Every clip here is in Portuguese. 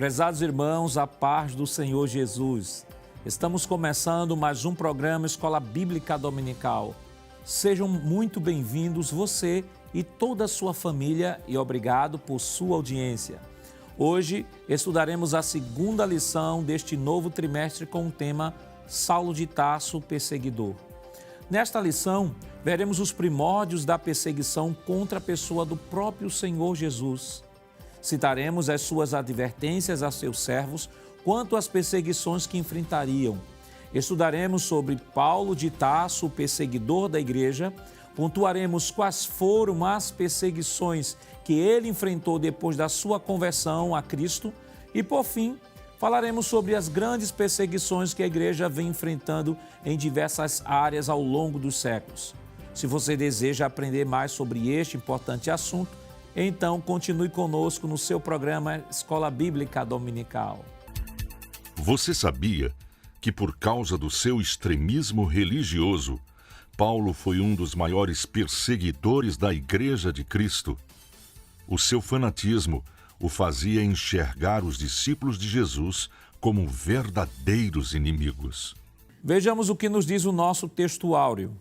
Prezados irmãos, a paz do Senhor Jesus. Estamos começando mais um programa Escola Bíblica Dominical. Sejam muito bem-vindos você e toda a sua família e obrigado por sua audiência. Hoje estudaremos a segunda lição deste novo trimestre com o tema Saulo de Tarso, perseguidor. Nesta lição, veremos os primórdios da perseguição contra a pessoa do próprio Senhor Jesus. Citaremos as suas advertências a seus servos quanto às perseguições que enfrentariam. Estudaremos sobre Paulo de Tarso, o perseguidor da igreja. Pontuaremos quais foram as perseguições que ele enfrentou depois da sua conversão a Cristo. E, por fim, falaremos sobre as grandes perseguições que a igreja vem enfrentando em diversas áreas ao longo dos séculos. Se você deseja aprender mais sobre este importante assunto, então continue conosco no seu programa Escola Bíblica Dominical. Você sabia que por causa do seu extremismo religioso, Paulo foi um dos maiores perseguidores da Igreja de Cristo? O seu fanatismo o fazia enxergar os discípulos de Jesus como verdadeiros inimigos. Vejamos o que nos diz o nosso texto áureo.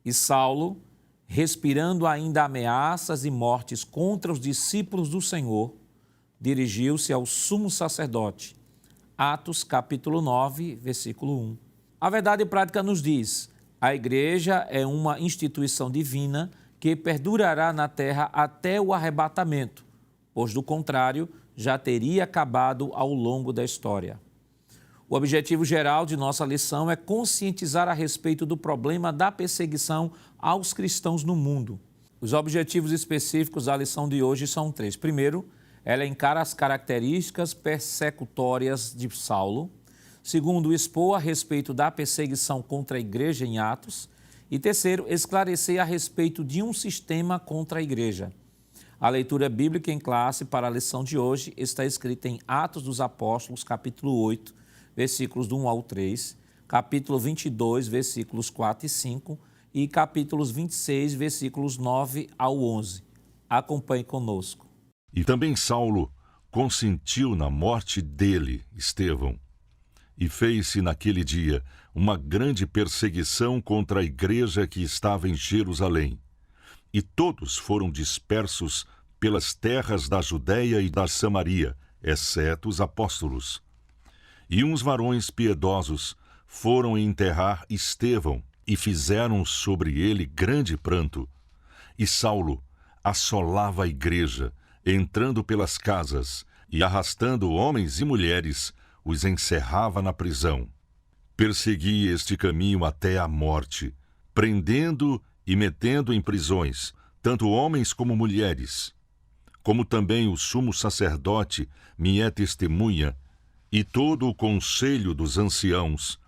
E Saulo, respirando ainda ameaças e mortes contra os discípulos do Senhor, dirigiu-se ao sumo sacerdote. Atos capítulo 9, versículo 1. A verdade prática nos diz: a igreja é uma instituição divina que perdurará na terra até o arrebatamento, pois do contrário já teria acabado ao longo da história. O objetivo geral de nossa lição é conscientizar a respeito do problema da perseguição aos cristãos no mundo. Os objetivos específicos da lição de hoje são três. Primeiro, ela encara as características persecutórias de Saulo. Segundo, expor a respeito da perseguição contra a igreja em Atos. E terceiro, esclarecer a respeito de um sistema contra a igreja. A leitura bíblica em classe para a lição de hoje está escrita em Atos dos Apóstolos, capítulo 8, versículos do 1 ao 3, capítulo 22, versículos 4 e 5 e capítulos 26, versículos 9 ao 11. Acompanhe conosco. E também Saulo consentiu na morte dele, Estevão, e fez-se naquele dia uma grande perseguição contra a igreja que estava em Jerusalém. E todos foram dispersos pelas terras da Judéia e da Samaria, exceto os apóstolos. E uns varões piedosos foram enterrar Estevão e fizeram sobre ele grande pranto. E Saulo assolava a igreja, entrando pelas casas e arrastando homens e mulheres, os encerrava na prisão. Persegui este caminho até a morte, prendendo e metendo em prisões, tanto homens como mulheres. Como também o sumo sacerdote me é testemunha, e todo o conselho dos anciãos,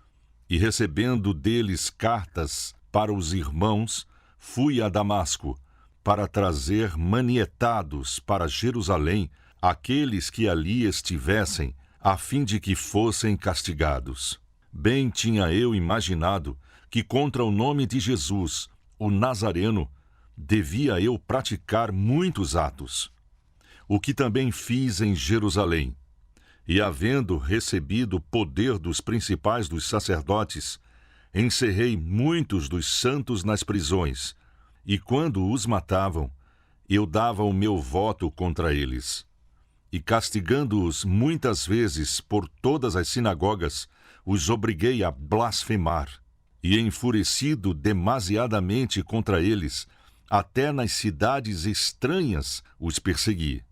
e recebendo deles cartas para os irmãos, fui a Damasco, para trazer manietados para Jerusalém aqueles que ali estivessem, a fim de que fossem castigados. Bem tinha eu imaginado que contra o nome de Jesus, o Nazareno, devia eu praticar muitos atos, o que também fiz em Jerusalém. E havendo recebido poder dos principais dos sacerdotes, encerrei muitos dos santos nas prisões, e quando os matavam, eu dava o meu voto contra eles. E castigando-os muitas vezes por todas as sinagogas, os obriguei a blasfemar, e enfurecido demasiadamente contra eles, até nas cidades estranhas os persegui.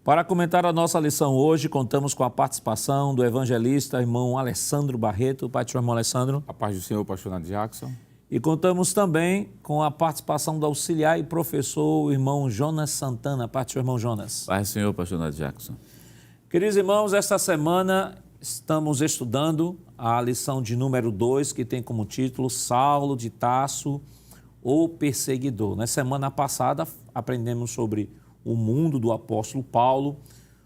Para comentar a nossa lição hoje, contamos com a participação do evangelista irmão Alessandro Barreto. Pai do irmão Alessandro. A paz do Senhor, pastor Nath Jackson. E contamos também com a participação do auxiliar e professor, o irmão Jonas Santana. Pai do irmão Jonas. Paz do Senhor, pastor Nath Jackson. Queridos irmãos, esta semana estamos estudando a lição de número 2, que tem como título Saulo de Tarso, o perseguidor. Na semana passada aprendemos sobre o mundo do apóstolo Paulo,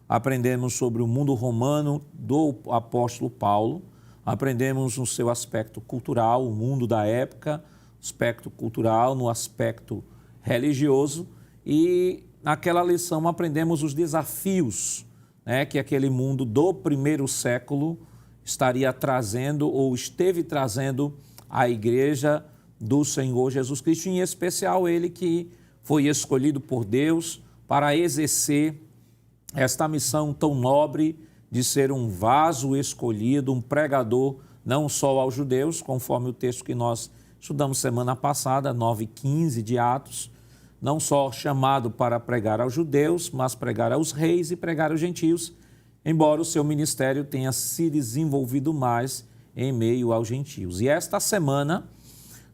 aprendemos sobre o mundo romano do apóstolo Paulo, aprendemos no seu aspecto cultural, o mundo da época, aspecto cultural, no aspecto religioso, e naquela lição aprendemos os desafios né, que aquele mundo do primeiro século estaria trazendo ou esteve trazendo à igreja do Senhor Jesus Cristo, em especial ele que foi escolhido por Deus para exercer esta missão tão nobre de ser um vaso escolhido, um pregador não só aos judeus, conforme o texto que nós estudamos semana passada, 9:15 de Atos, não só chamado para pregar aos judeus, mas pregar aos reis e pregar aos gentios, embora o seu ministério tenha se desenvolvido mais em meio aos gentios. E esta semana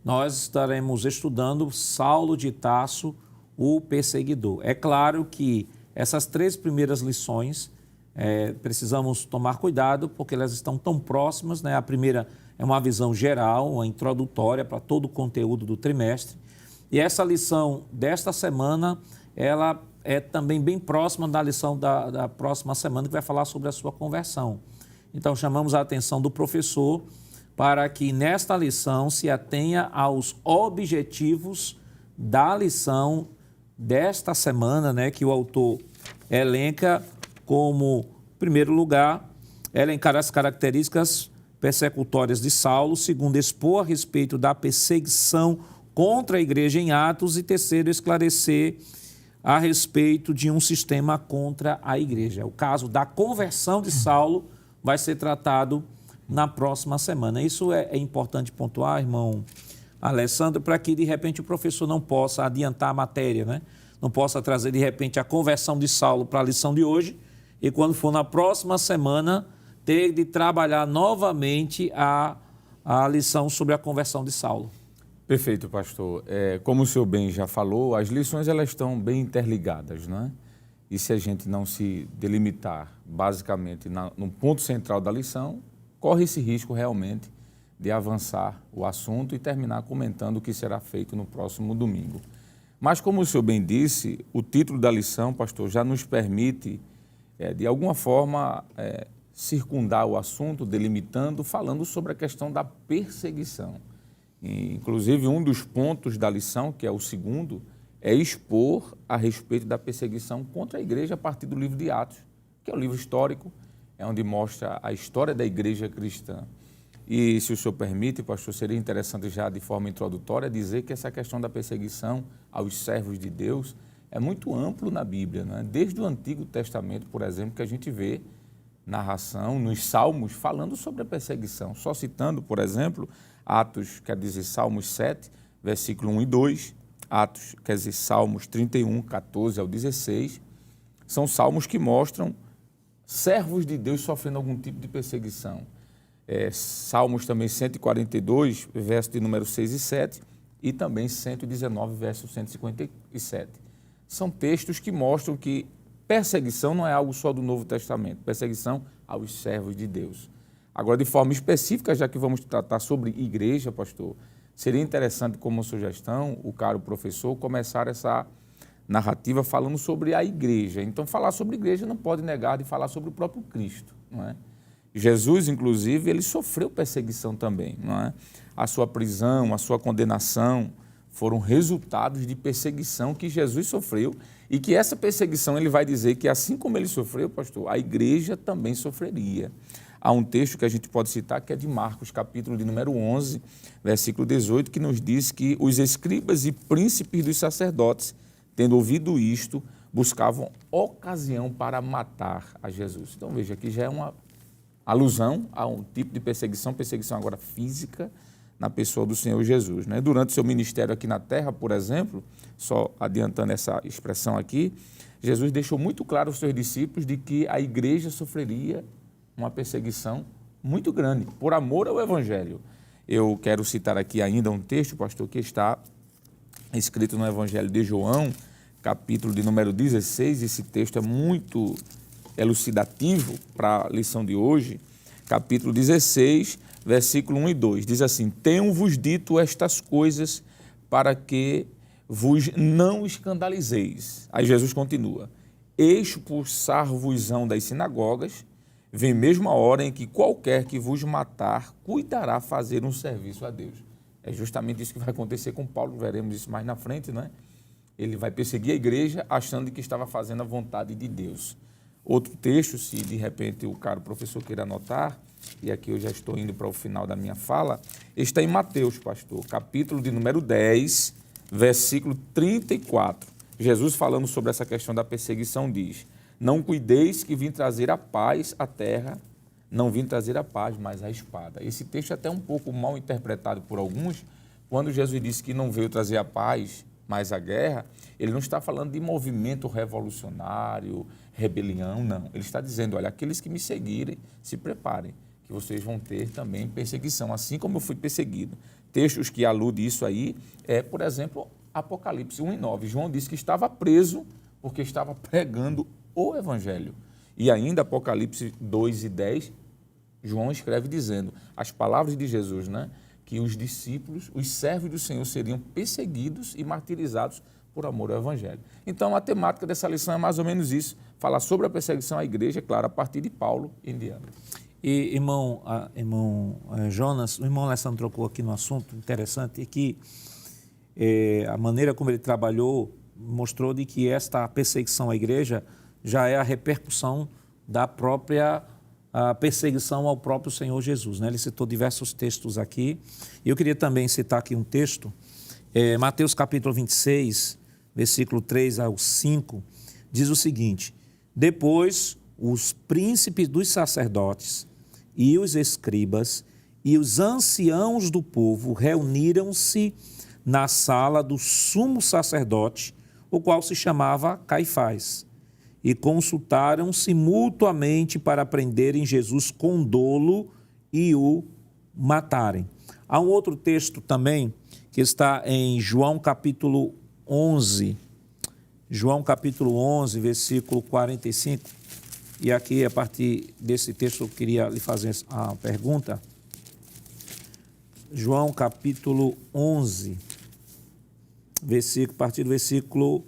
nós estaremos estudando Saulo de Tarso, o perseguidor. É claro que essas 3 primeiras lições precisamos tomar cuidado porque elas estão tão próximas, né? A primeira é uma visão geral, uma introdutória para todo o conteúdo do trimestre. E essa lição desta semana, ela é também bem próxima da lição da próxima semana, que vai falar sobre a sua conversão. Então, chamamos a atenção do professor para que nesta lição se atenha aos objetivos da lição desta semana, né, que o autor elenca como, em primeiro lugar, elencar as características persecutórias de Saulo, segundo, expor a respeito da perseguição contra a igreja em Atos e, terceiro, esclarecer a respeito de um sistema contra a igreja. O caso da conversão de Saulo vai ser tratado na próxima semana. Isso é importante pontuar, irmão Alessandro, para que, de repente, o professor não possa adiantar a matéria, né? Não possa trazer, de repente, a conversão de Saulo para a lição de hoje e, quando for na próxima semana, ter de trabalhar novamente a lição sobre a conversão de Saulo. Perfeito, pastor. Como o senhor bem já falou, as lições elas estão bem interligadas, não é? E se a gente não se delimitar basicamente no ponto central da lição, corre esse risco realmente de avançar o assunto e terminar comentando o que será feito no próximo domingo. Mas, como o senhor bem disse, o título da lição, pastor, já nos permite, de alguma forma, circundar o assunto, delimitando, falando sobre a questão da perseguição. E, inclusive, um dos pontos da lição, que é o segundo, é expor a respeito da perseguição contra a igreja a partir do livro de Atos, que é um livro histórico, é onde mostra a história da igreja cristã. E, se o senhor permite, pastor, seria interessante já de forma introdutória dizer que essa questão da perseguição aos servos de Deus é muito amplo na Bíblia, né? Desde o Antigo Testamento, por exemplo, que a gente vê narração nos Salmos falando sobre a perseguição. Só citando, por exemplo, Atos, quer dizer, Salmos 7, versículo 1 e 2, Atos, quer dizer, Salmos 31, 14 ao 16, são salmos que mostram servos de Deus sofrendo algum tipo de perseguição. Salmos também 142, verso de número 6 e 7, e também 119, verso 157. São textos que mostram que perseguição não é algo só do Novo Testamento, perseguição aos servos de Deus. Agora, de forma específica, já que vamos tratar sobre igreja, pastor, seria interessante, como sugestão, o caro professor, começar essa narrativa falando sobre a igreja. Então, falar sobre igreja não pode negar de falar sobre o próprio Cristo, não é? Jesus, inclusive, ele sofreu perseguição também, não é? A sua prisão, a sua condenação foram resultados de perseguição que Jesus sofreu e que essa perseguição, ele vai dizer que assim como ele sofreu, pastor, a igreja também sofreria. Há um texto que a gente pode citar que é de Marcos, capítulo de número 11, versículo 18, que nos diz que os escribas e príncipes dos sacerdotes, tendo ouvido isto, buscavam ocasião para matar a Jesus. Então, veja, aqui já é uma alusão a um tipo de perseguição agora física, na pessoa do Senhor Jesus, né? Durante o seu ministério aqui na terra, por exemplo, só adiantando essa expressão aqui, Jesus deixou muito claro aos seus discípulos de que a igreja sofreria uma perseguição muito grande, por amor ao Evangelho. Eu quero citar aqui ainda um texto, pastor, que está escrito no Evangelho de João, capítulo de número 16, esse texto é muito elucidativo para a lição de hoje, capítulo 16, versículo 1 e 2, diz assim: tenho-vos dito estas coisas para que vos não escandalizeis. Aí Jesus continua: expulsar-vos-ão das sinagogas, vem mesmo a hora em que qualquer que vos matar cuidará fazer um serviço a Deus. É justamente isso que vai acontecer com Paulo, veremos isso mais na frente, não é? Ele vai perseguir a igreja achando que estava fazendo a vontade de Deus. Outro texto, se de repente o caro professor queira anotar, e aqui eu já estou indo para o final da minha fala, está em Mateus, pastor, capítulo de número 10, versículo 34. Jesus, falando sobre essa questão da perseguição, diz: não cuideis que vim trazer a paz à terra, não vim trazer a paz, mas a espada. Esse texto é até um pouco mal interpretado por alguns. Quando Jesus disse que não veio trazer a paz, mas a guerra, ele não está falando de movimento revolucionário, rebelião, não. Ele está dizendo, olha, aqueles que me seguirem, se preparem, que vocês vão ter também perseguição, assim como eu fui perseguido. Textos que aludem isso aí é, por exemplo, Apocalipse 1:9. João disse que estava preso porque estava pregando o Evangelho. E ainda Apocalipse 2:10, João escreve dizendo as palavras de Jesus, né? Que os discípulos, os servos do Senhor seriam perseguidos e martirizados por amor ao Evangelho. Então, a temática dessa lição é mais ou menos isso, falar sobre a perseguição à igreja, claro, a partir de Paulo em diante. E, irmão Jonas, o irmão Alessandro trocou aqui no assunto interessante, é que a maneira como ele trabalhou mostrou de que esta perseguição à igreja já é a repercussão da própria perseguição ao próprio Senhor Jesus, né? Ele citou diversos textos aqui. E eu queria também citar aqui um texto, Mateus capítulo 26, versículo 3 ao 5, diz o seguinte: depois os príncipes dos sacerdotes e os escribas e os anciãos do povo reuniram-se na sala do sumo sacerdote, o qual se chamava Caifás, e consultaram-se mutuamente para prenderem Jesus com dolo e o matarem. Há um outro texto também que está em João capítulo 11, versículo 45, e aqui a partir desse texto eu queria lhe fazer a pergunta. João capítulo 11, a partir do versículo,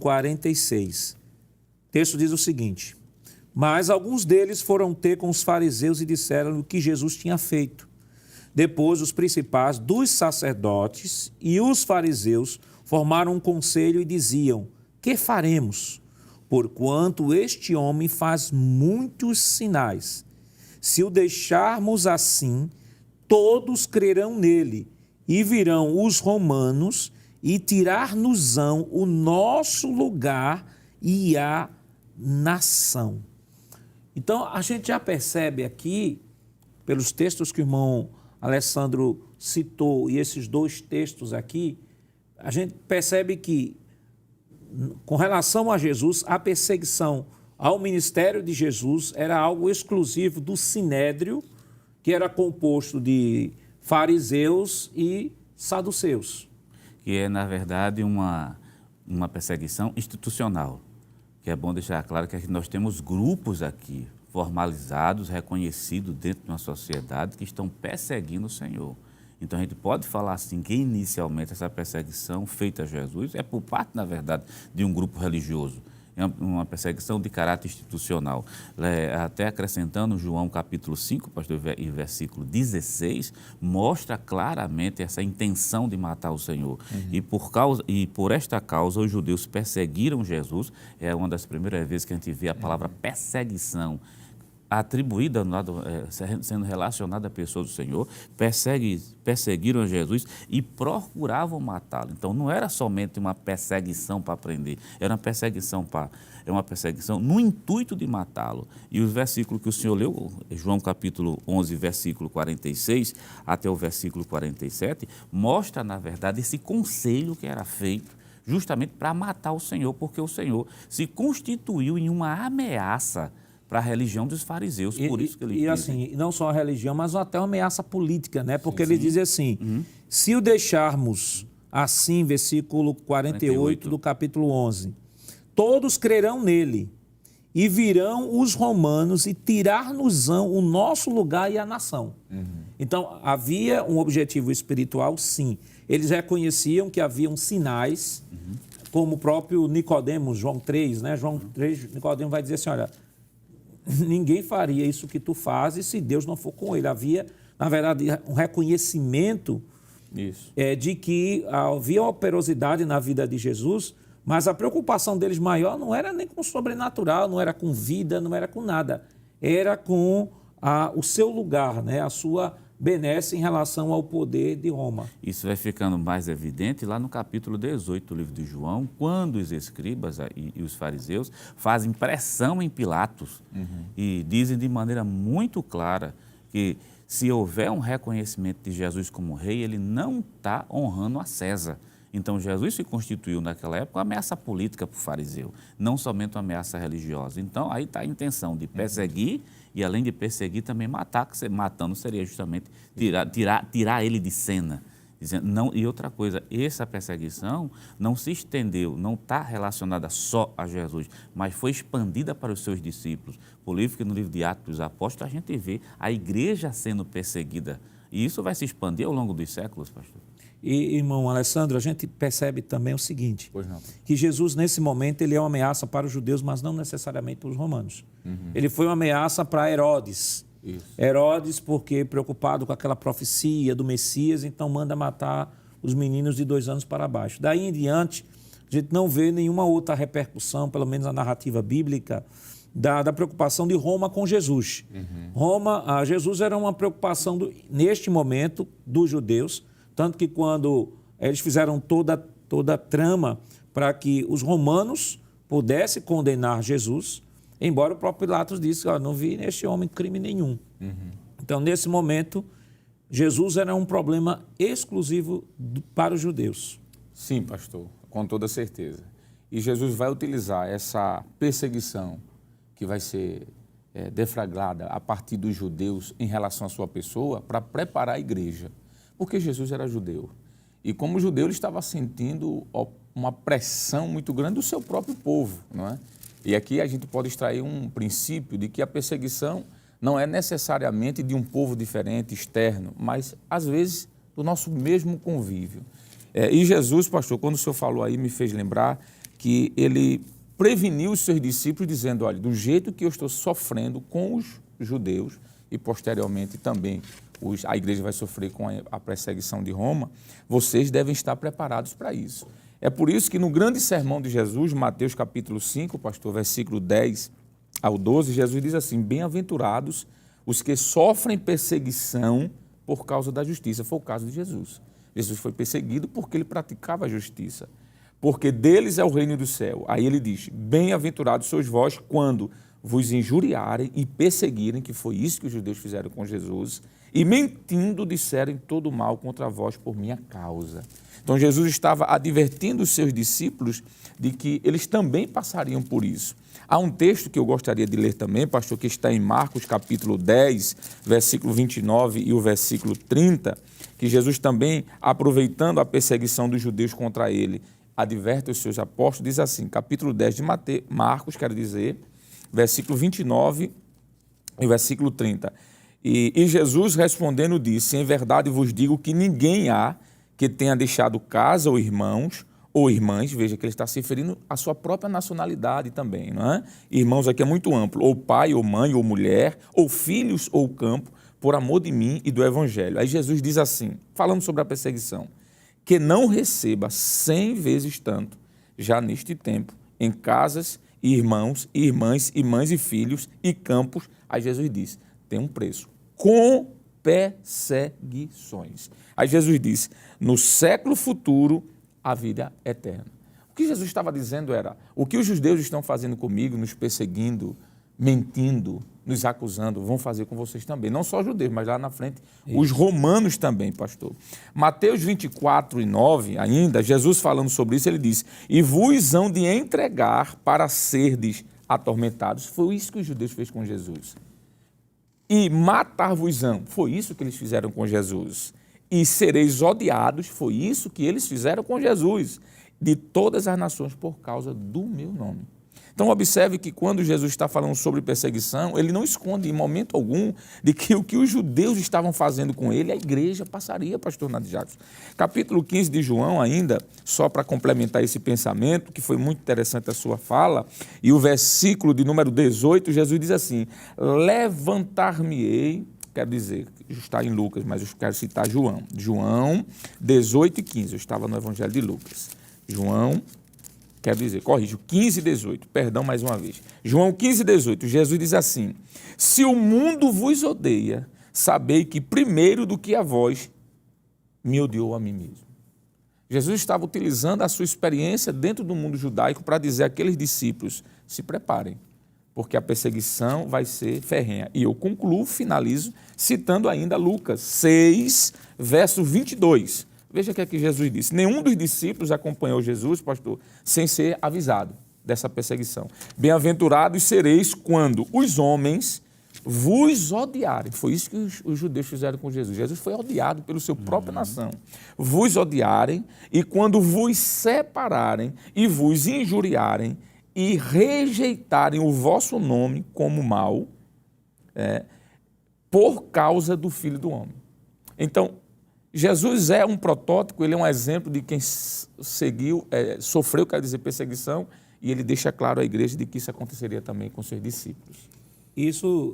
46. O texto diz o seguinte: mas alguns deles foram ter com os fariseus e disseram o que Jesus tinha feito. Depois os principais dos sacerdotes e os fariseus formaram um conselho e diziam: que faremos? Porquanto este homem faz muitos sinais. Se o deixarmos assim, todos crerão nele, e virão os romanos e tirar-nos-ão o nosso lugar e a nação. Então, a gente já percebe aqui, pelos textos que o irmão Alessandro citou, e esses dois textos aqui, a gente percebe que, com relação a Jesus, a perseguição ao ministério de Jesus era algo exclusivo do Sinédrio, que era composto de fariseus e saduceus. Que é, na verdade, uma perseguição institucional, que é bom deixar claro que nós temos grupos aqui formalizados, reconhecidos dentro de uma sociedade que estão perseguindo o Senhor. Então, a gente pode falar assim que, inicialmente, essa perseguição feita a Jesus é por parte, na verdade, de um grupo religioso. É uma perseguição de caráter institucional. Até acrescentando João capítulo 5, pastor, e versículo 16, mostra claramente essa intenção de matar o Senhor. Uhum. E por esta causa, os judeus perseguiram Jesus. É uma das primeiras vezes que a gente vê a palavra perseguição atribuída, sendo relacionada à pessoa do Senhor, perseguiram Jesus e procuravam matá-lo. Então, não era somente uma perseguição para prender, era uma perseguição no intuito de matá-lo. E o versículo que o senhor leu, João capítulo 11, versículo 46 até o versículo 47, mostra, na verdade, esse conselho que era feito justamente para matar o Senhor, porque o Senhor se constituiu em uma ameaça para a religião dos fariseus, por isso que ele diz. Assim, não só a religião, mas até uma ameaça política, né? Porque ele diz assim, se o deixarmos assim, versículo 48 do capítulo 11, todos crerão nele, e virão os romanos e tirar-nos-ão o nosso lugar e a nação. Então, havia um objetivo espiritual, sim. Eles reconheciam que haviam sinais, como o próprio Nicodemos, João 3, né? João 3, Nicodemos vai dizer assim, olha, ninguém faria isso que tu fazes se Deus não for com ele. Havia, na verdade, um reconhecimento de que havia operosidade na vida de Jesus, Mas a preocupação deles maior não era nem com o sobrenatural, não era com vida, não era com nada. Era com o seu lugar, né? A sua benesse em relação ao poder de Roma. Isso vai ficando mais evidente lá no capítulo 18 do livro de João, quando os escribas e os fariseus fazem pressão em Pilatos e dizem de maneira muito clara que se houver um reconhecimento de Jesus como rei, ele não está honrando a César. Então, Jesus se constituiu naquela época uma ameaça política para o fariseu, não somente uma ameaça religiosa. Então, aí está a intenção de perseguir e, além de perseguir, também matar, que matando seria justamente tirar ele de cena. Dizendo, não, e outra coisa, essa perseguição não se estendeu, não está relacionada só a Jesus, mas foi expandida para os seus discípulos. Por isso que no livro de Atos dos Apóstolos a gente vê a igreja sendo perseguida. E isso vai se expandir ao longo dos séculos, pastor. E, irmão Alessandro, a gente percebe também o seguinte, Pois não. que Jesus, nesse momento, ele é uma ameaça para os judeus, mas não necessariamente para os romanos. Ele foi uma ameaça para Herodes. Isso. Herodes, porque preocupado com aquela profecia do Messias, então manda matar os meninos de 2 anos para baixo. Daí em diante, a gente não vê nenhuma outra repercussão, pelo menos na narrativa bíblica, da preocupação de Roma com Jesus. Jesus era uma preocupação, neste momento, dos judeus, tanto que quando eles fizeram toda a trama para que os romanos pudessem condenar Jesus, embora o próprio Pilatos disse, não vi neste homem crime nenhum. Então, nesse momento, Jesus era um problema exclusivo para os judeus. Sim, pastor, com toda certeza. E Jesus vai utilizar essa perseguição que vai ser deflagrada a partir dos judeus em relação à sua pessoa para preparar a igreja. Porque Jesus era judeu. E como judeu, ele estava sentindo uma pressão muito grande do seu próprio povo, não é? E aqui a gente pode extrair um princípio de que a perseguição não é necessariamente de um povo diferente, externo, mas, às vezes, do nosso mesmo convívio. E Jesus, pastor, quando o senhor falou aí, me fez lembrar que ele preveniu os seus discípulos dizendo, olha, do jeito que eu estou sofrendo com os judeus e, posteriormente, também a igreja vai sofrer com a perseguição de Roma, vocês devem estar preparados para isso. É por isso que no grande sermão de Jesus, Mateus capítulo 5, pastor, versículo 10 ao 12, Jesus diz assim, bem-aventurados os que sofrem perseguição por causa da justiça. Foi o caso de Jesus. Jesus foi perseguido porque ele praticava a justiça, porque deles é o reino do céu. Aí ele diz, bem-aventurados sois vós quando vos injuriarem e perseguirem, que foi isso que os judeus fizeram com Jesus, e mentindo disserem todo mal contra vós por minha causa. Então Jesus estava advertindo os seus discípulos de que eles também passariam por isso. Há um texto que eu gostaria de ler também, pastor, que está em Marcos capítulo 10, versículo 29 e o versículo 30, que Jesus também, aproveitando a perseguição dos judeus contra ele, adverte os seus apóstolos, diz assim, capítulo 10 de Marcos, quero dizer, versículo 29 e o versículo 30. E Jesus respondendo disse, em verdade vos digo que ninguém há que tenha deixado casa ou irmãos ou irmãs, veja que ele está se referindo à sua própria nacionalidade também, não é? Irmãos aqui é muito amplo, ou pai, ou mãe, ou mulher, ou filhos, ou campo, por amor de mim e do evangelho. Aí Jesus diz assim, falando sobre a perseguição, que não receba 100 vezes tanto, já neste tempo, em casas, e irmãos, e irmãs, e mães, e filhos, e campos. Aí Jesus diz, tem um preço, com perseguições. Aí Jesus diz, no século futuro, a vida eterna. O que Jesus estava dizendo era, o que os judeus estão fazendo comigo, nos perseguindo, mentindo, nos acusando, vão fazer com vocês também. Não só os judeus, mas lá na frente, os romanos também, pastor. Mateus 24 e 9, ainda, Jesus falando sobre isso, ele diz, e vos hão de entregar para serdes atormentados. Foi isso que os judeus fez com Jesus. E matar-vos-ão. Foi isso que eles fizeram com Jesus. E sereis odiados. Foi isso que eles fizeram com Jesus. De todas as nações por causa do meu nome. Então, observe que quando Jesus está falando sobre perseguição, ele não esconde em momento algum de que o que os judeus estavam fazendo com ele, a igreja passaria, pastor Nath Jacques. Capítulo 15 de João ainda, só para complementar esse pensamento, que foi muito interessante a sua fala, e o versículo de número 18, Jesus diz assim, levantar-me-ei, quero dizer, está em Lucas, mas eu quero citar João 18 e 15, eu estava no Evangelho de Lucas. João Quero dizer, corrijo, 15:18, perdão mais uma vez. João 15:18, Jesus diz assim: se o mundo vos odeia, sabei que primeiro do que a vós, me odiou a mim mesmo. Jesus estava utilizando a sua experiência dentro do mundo judaico para dizer àqueles discípulos, se preparem, porque a perseguição vai ser ferrenha. E eu concluo, finalizo, citando ainda Lucas 6, verso 22. Veja o que é que Jesus disse. Nenhum dos discípulos acompanhou Jesus, pastor, sem ser avisado dessa perseguição. Bem-aventurados sereis quando os homens vos odiarem. Foi isso que os judeus fizeram com Jesus. Jesus foi odiado pela sua própria nação. Vos odiarem e quando vos separarem e vos injuriarem e rejeitarem o vosso nome como mal, por causa do Filho do Homem. Então, Jesus é um protótipo, ele é um exemplo de quem sofreu, quer dizer, perseguição, e ele deixa claro à igreja de que isso aconteceria também com seus discípulos.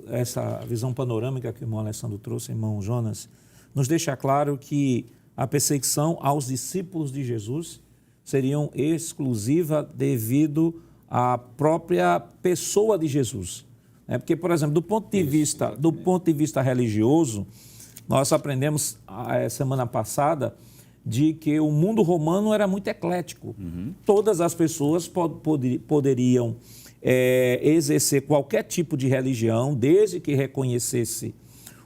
Essa visão panorâmica que o irmão Alessandro trouxe, irmão Jonas, nos deixa claro que a perseguição aos discípulos de Jesus seriam exclusiva devido à própria pessoa de Jesus. Porque, por exemplo, do ponto de vista religioso, nós aprendemos semana passada de que o mundo romano era muito eclético. Todas as pessoas poderiam exercer qualquer tipo de religião, desde que reconhecesse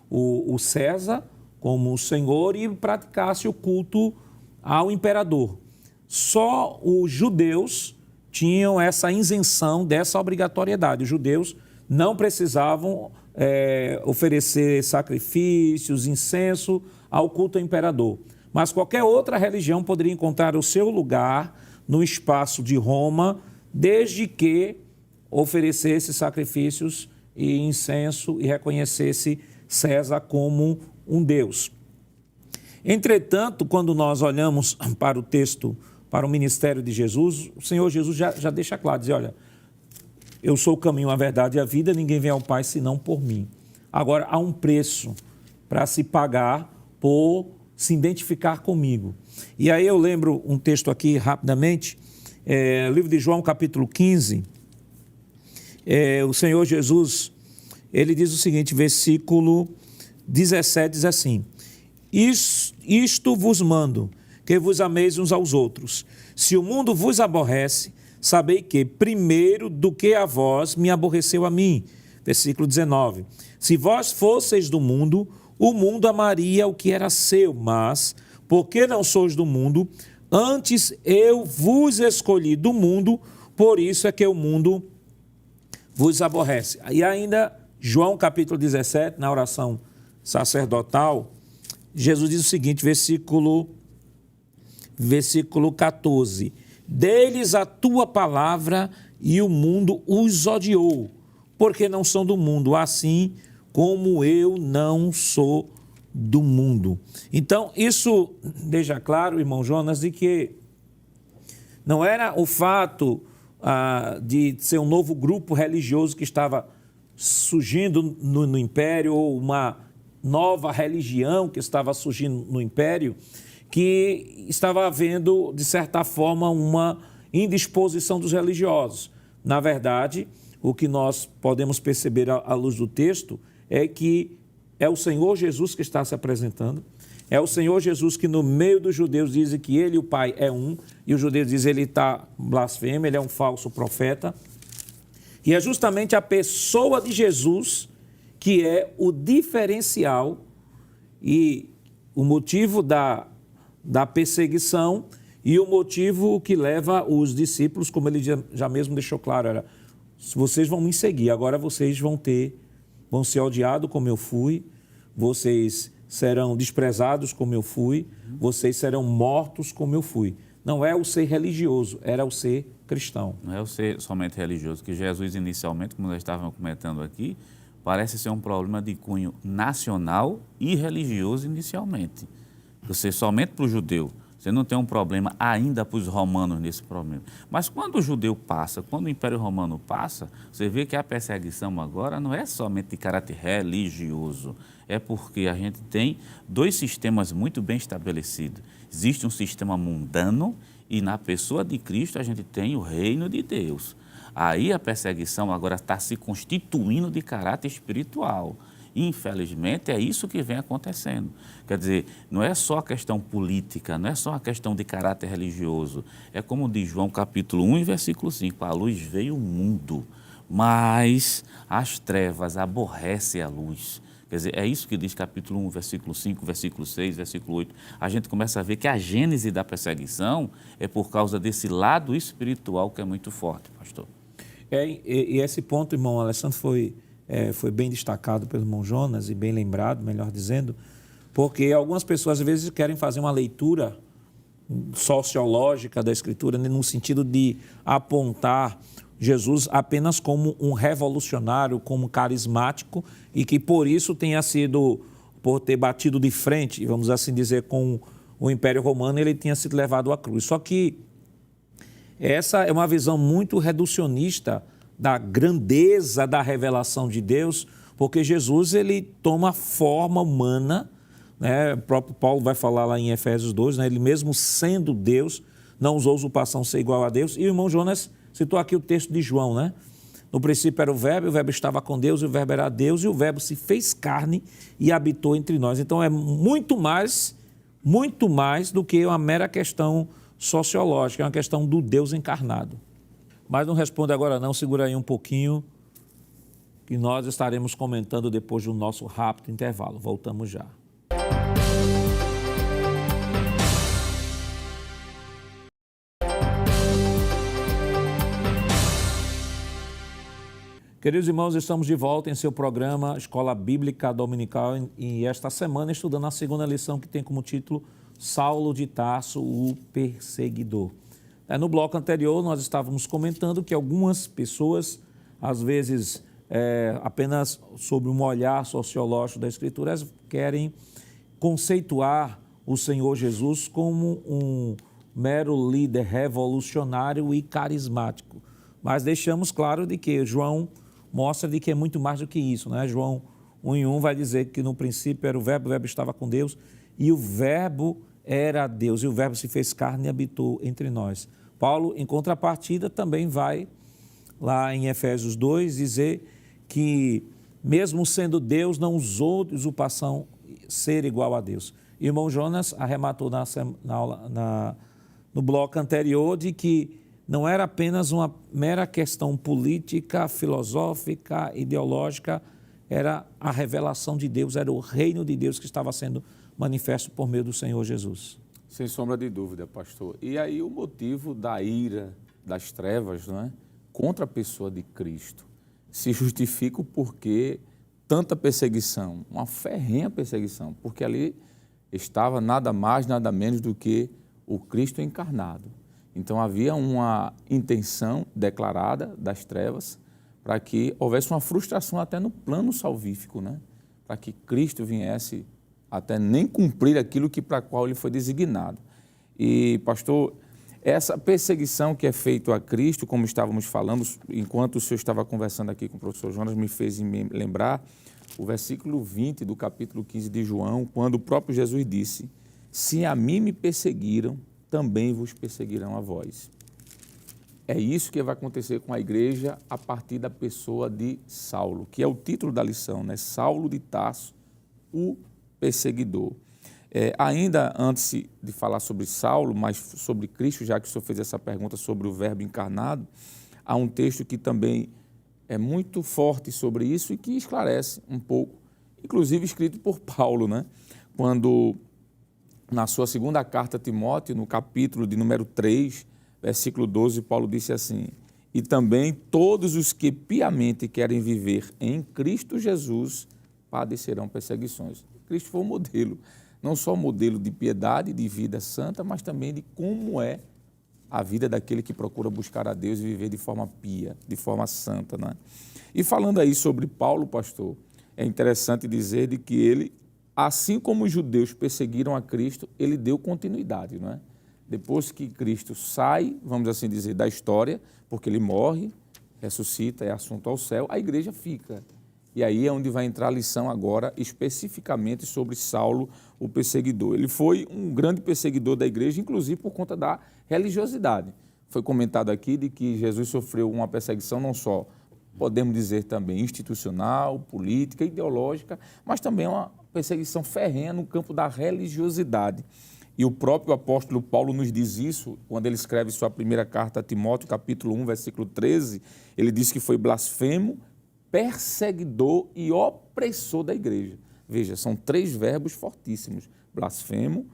o César como o Senhor e praticasse o culto ao imperador. Só os judeus tinham essa isenção dessa obrigatoriedade. Os judeus não precisavam oferecer sacrifícios, incenso ao culto ao imperador. Mas qualquer outra religião poderia encontrar o seu lugar no espaço de Roma, desde que oferecesse sacrifícios e incenso e reconhecesse César como um Deus. Entretanto, quando nós olhamos para o texto, para o ministério de Jesus, o Senhor Jesus já deixa claro, diz, olha, eu sou o caminho, a verdade e a vida, ninguém vem ao Pai senão por mim. Agora, há um preço para se pagar por se identificar comigo. E aí eu lembro um texto aqui rapidamente, livro de João, capítulo 15, o Senhor Jesus, ele diz o seguinte, versículo 17, diz assim, isto vos mando, que vos ameis uns aos outros. Se o mundo vos aborrece, sabei que, primeiro do que a vós, me aborreceu a mim. Versículo 19. Se vós fosseis do mundo, o mundo amaria o que era seu, mas, porque não sois do mundo, antes eu vos escolhi do mundo, por isso é que o mundo vos aborrece. E ainda, João capítulo 17, na oração sacerdotal, Jesus diz o seguinte, versículo 14. Deles a tua palavra e o mundo os odiou, porque não são do mundo, assim como eu não sou do mundo. Então, isso deixa claro, irmão Jonas, de que não era o fato de ser um novo grupo religioso que estava surgindo no Império, ou uma nova religião que estava surgindo no Império, que estava havendo, de certa forma, uma indisposição dos religiosos. Na verdade, o que nós podemos perceber à luz do texto é que é o Senhor Jesus que está se apresentando, é o Senhor Jesus que no meio dos judeus dizem que ele e o Pai é um, e os judeus dizem que ele está blasfemo, ele é um falso profeta. E é justamente a pessoa de Jesus que é o diferencial e o motivo da perseguição e o motivo que leva os discípulos, como ele já mesmo deixou claro, era, vocês vão me seguir, agora vocês vão ser odiados como eu fui, vocês serão desprezados como eu fui, vocês serão mortos como eu fui. Não é o ser religioso, era o ser cristão. Não é o ser somente religioso, que Jesus inicialmente, como nós estávamos comentando aqui, parece ser um problema de cunho nacional e religioso inicialmente. Você somente para o judeu, você não tem um problema ainda para os romanos nesse problema. Mas quando o judeu passa, quando o Império Romano passa, você vê que a perseguição agora não é somente de caráter religioso, é porque a gente tem dois sistemas muito bem estabelecidos. Existe um sistema mundano E na pessoa de Cristo a gente tem o reino de Deus. Aí a perseguição agora está se constituindo de caráter espiritual. Infelizmente, é isso que vem acontecendo. Quer dizer, não é só a questão política, não é só a questão de caráter religioso. É como diz João capítulo 1 e versículo 5, a luz veio ao mundo, mas as trevas aborrecem a luz. Quer dizer, é isso que diz capítulo 1, versículo 5, versículo 6, versículo 8. A gente começa a ver que a gênese da perseguição é por causa desse lado espiritual que é muito forte, pastor. E esse ponto, irmão Alessandro, foi bem destacado pelo irmão Jonas e bem lembrado, melhor dizendo, porque algumas pessoas às vezes querem fazer uma leitura sociológica da Escritura no sentido de apontar Jesus apenas como um revolucionário, como carismático e que por isso por ter batido de frente, vamos assim dizer, com o Império Romano, ele tenha sido levado à cruz. Só que essa é uma visão muito reducionista da grandeza da revelação de Deus, porque Jesus ele toma forma humana, né? O próprio Paulo vai falar lá em Efésios 2, né? Ele mesmo sendo Deus, não usou usurpação ser igual a Deus. E o irmão Jonas citou aqui o texto de João, né? No princípio era o Verbo estava com Deus, e o Verbo era Deus, e o Verbo se fez carne e habitou entre nós. Então é muito mais do que uma mera questão sociológica, é uma questão do Deus encarnado. Mas não responde agora não, segura aí um pouquinho, que nós estaremos comentando depois do nosso rápido intervalo. Voltamos já. Queridos irmãos, estamos de volta em seu programa Escola Bíblica Dominical e esta semana estudando a segunda lição que tem como título Saulo de Tarso, o Perseguidor. No bloco anterior, nós estávamos comentando que algumas pessoas, às vezes, apenas sob um olhar sociológico da Escritura, querem conceituar o Senhor Jesus como um mero líder revolucionário e carismático. Mas deixamos claro de que João mostra de que é muito mais do que isso, né? João 1:1 vai dizer que no princípio era o Verbo estava com Deus e o Verbo era Deus, e o Verbo se fez carne e habitou entre nós. Paulo, em contrapartida, também vai lá em Efésios 2 dizer que, mesmo sendo Deus, não usou de usurpação ser igual a Deus. Irmão Jonas arrematou no bloco anterior de que não era apenas uma mera questão política, filosófica, ideológica, era a revelação de Deus, era o reino de Deus que estava sendo manifesto por meio do Senhor Jesus. Sem sombra de dúvida, pastor. E aí o motivo da ira das trevas, não é? Contra a pessoa de Cristo se justifica o porquê tanta perseguição, uma ferrenha perseguição, porque ali estava nada mais, nada menos do que o Cristo encarnado. Então havia uma intenção declarada das trevas para que houvesse uma frustração até no plano salvífico, né? Para que Cristo viesse até nem cumprir aquilo para qual ele foi designado. E, pastor, essa perseguição que é feita a Cristo, como estávamos falando, enquanto o senhor estava conversando aqui com o professor Jonas, me fez lembrar o versículo 20 do capítulo 15 de João, quando o próprio Jesus disse: se a mim me perseguiram, também vos perseguirão a vós. É isso que vai acontecer com a igreja a partir da pessoa de Saulo, que é o título da lição, né? Saulo de Tarso, o perseguidor. Ainda antes de falar sobre Saulo, mas sobre Cristo, já que o senhor fez essa pergunta sobre o Verbo encarnado, há um texto que também é muito forte sobre isso e que esclarece um pouco, inclusive escrito por Paulo, né? Quando, na sua segunda carta a Timóteo, no capítulo de número 3, versículo 12, Paulo disse assim: e também todos os que piamente querem viver em Cristo Jesus padecerão perseguições. Cristo foi o modelo, não só o modelo de piedade, de vida santa, mas também de como é a vida daquele que procura buscar a Deus e viver de forma pia, de forma santa, né? E falando aí sobre Paulo, pastor, é interessante dizer de que ele, assim como os judeus perseguiram a Cristo, ele deu continuidade, não é? Depois que Cristo sai, vamos assim dizer, da história, porque ele morre, ressuscita, é assunto ao céu, a igreja fica. E aí é onde vai entrar a lição agora, especificamente sobre Saulo, o perseguidor. Ele foi um grande perseguidor da igreja, inclusive por conta da religiosidade. Foi comentado aqui de que Jesus sofreu uma perseguição não só, podemos dizer também, institucional, política, ideológica, mas também uma perseguição ferrenha no campo da religiosidade. E o próprio apóstolo Paulo nos diz isso, quando ele escreve sua primeira carta a Timóteo, capítulo 1, versículo 13, ele diz que foi blasfemo, perseguidor e opressor da igreja. Veja, são 3 verbos fortíssimos: blasfemo,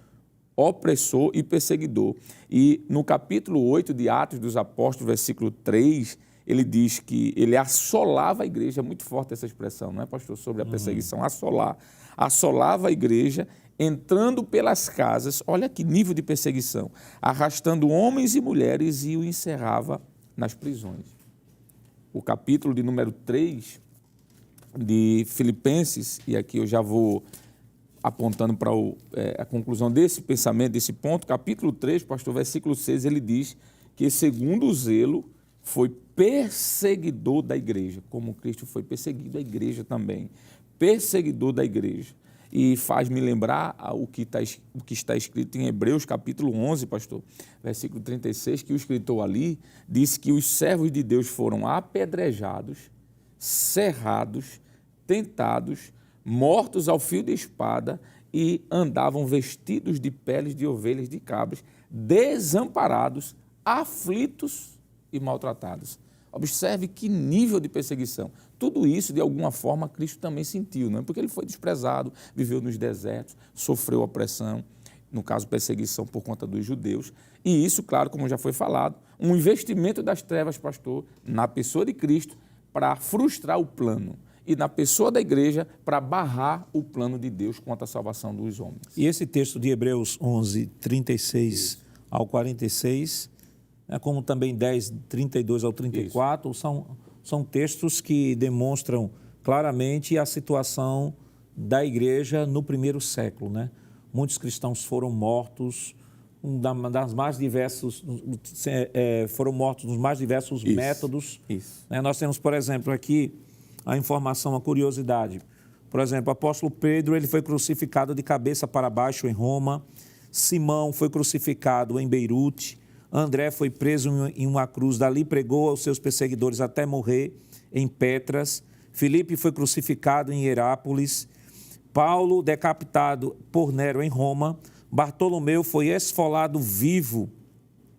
opressor e perseguidor. E no capítulo 8 de Atos dos Apóstolos, versículo 3, ele diz que ele assolava a igreja. É muito forte essa expressão, não é, pastor? Sobre a perseguição, assolar. Assolava a igreja, entrando pelas casas, olha que nível de perseguição, arrastando homens e mulheres e o encerrava nas prisões. O capítulo de número 3 de Filipenses, e aqui eu já vou apontando para a conclusão desse pensamento, desse ponto, capítulo 3, pastor, versículo 6, ele diz que, segundo o zelo, foi perseguidor da igreja, como Cristo foi perseguido, a igreja também, perseguidor da igreja. E faz-me lembrar o que está escrito em Hebreus, capítulo 11, pastor, versículo 36, que o escritor ali diz que os servos de Deus foram apedrejados, cerrados, tentados, mortos ao fio de espada e andavam vestidos de peles de ovelhas de cabras, desamparados, aflitos e maltratados. Observe que nível de perseguição. Tudo isso, de alguma forma, Cristo também sentiu, não é? Porque ele foi desprezado, viveu nos desertos, sofreu opressão, no caso, perseguição por conta dos judeus. E isso, claro, como já foi falado, um investimento das trevas, pastor, na pessoa de Cristo, para frustrar o plano, e na pessoa da igreja, para barrar o plano de Deus quanto à salvação dos homens. E esse texto de Hebreus 11, 36 ao 46, como também 10, 32 ao 34, são textos que demonstram claramente a situação da igreja no primeiro século, né? Muitos cristãos foram mortos, foram mortos nos mais diversos métodos. Isso. Nós temos, por exemplo, aqui a informação, a curiosidade. Por exemplo, o apóstolo Pedro, ele foi crucificado de cabeça para baixo em Roma. Simão foi crucificado em Beirute. André foi preso em uma cruz, dali pregou aos seus perseguidores até morrer em Petras. Filipe foi crucificado em Herápolis. Paulo, decapitado por Nero em Roma. Bartolomeu foi esfolado vivo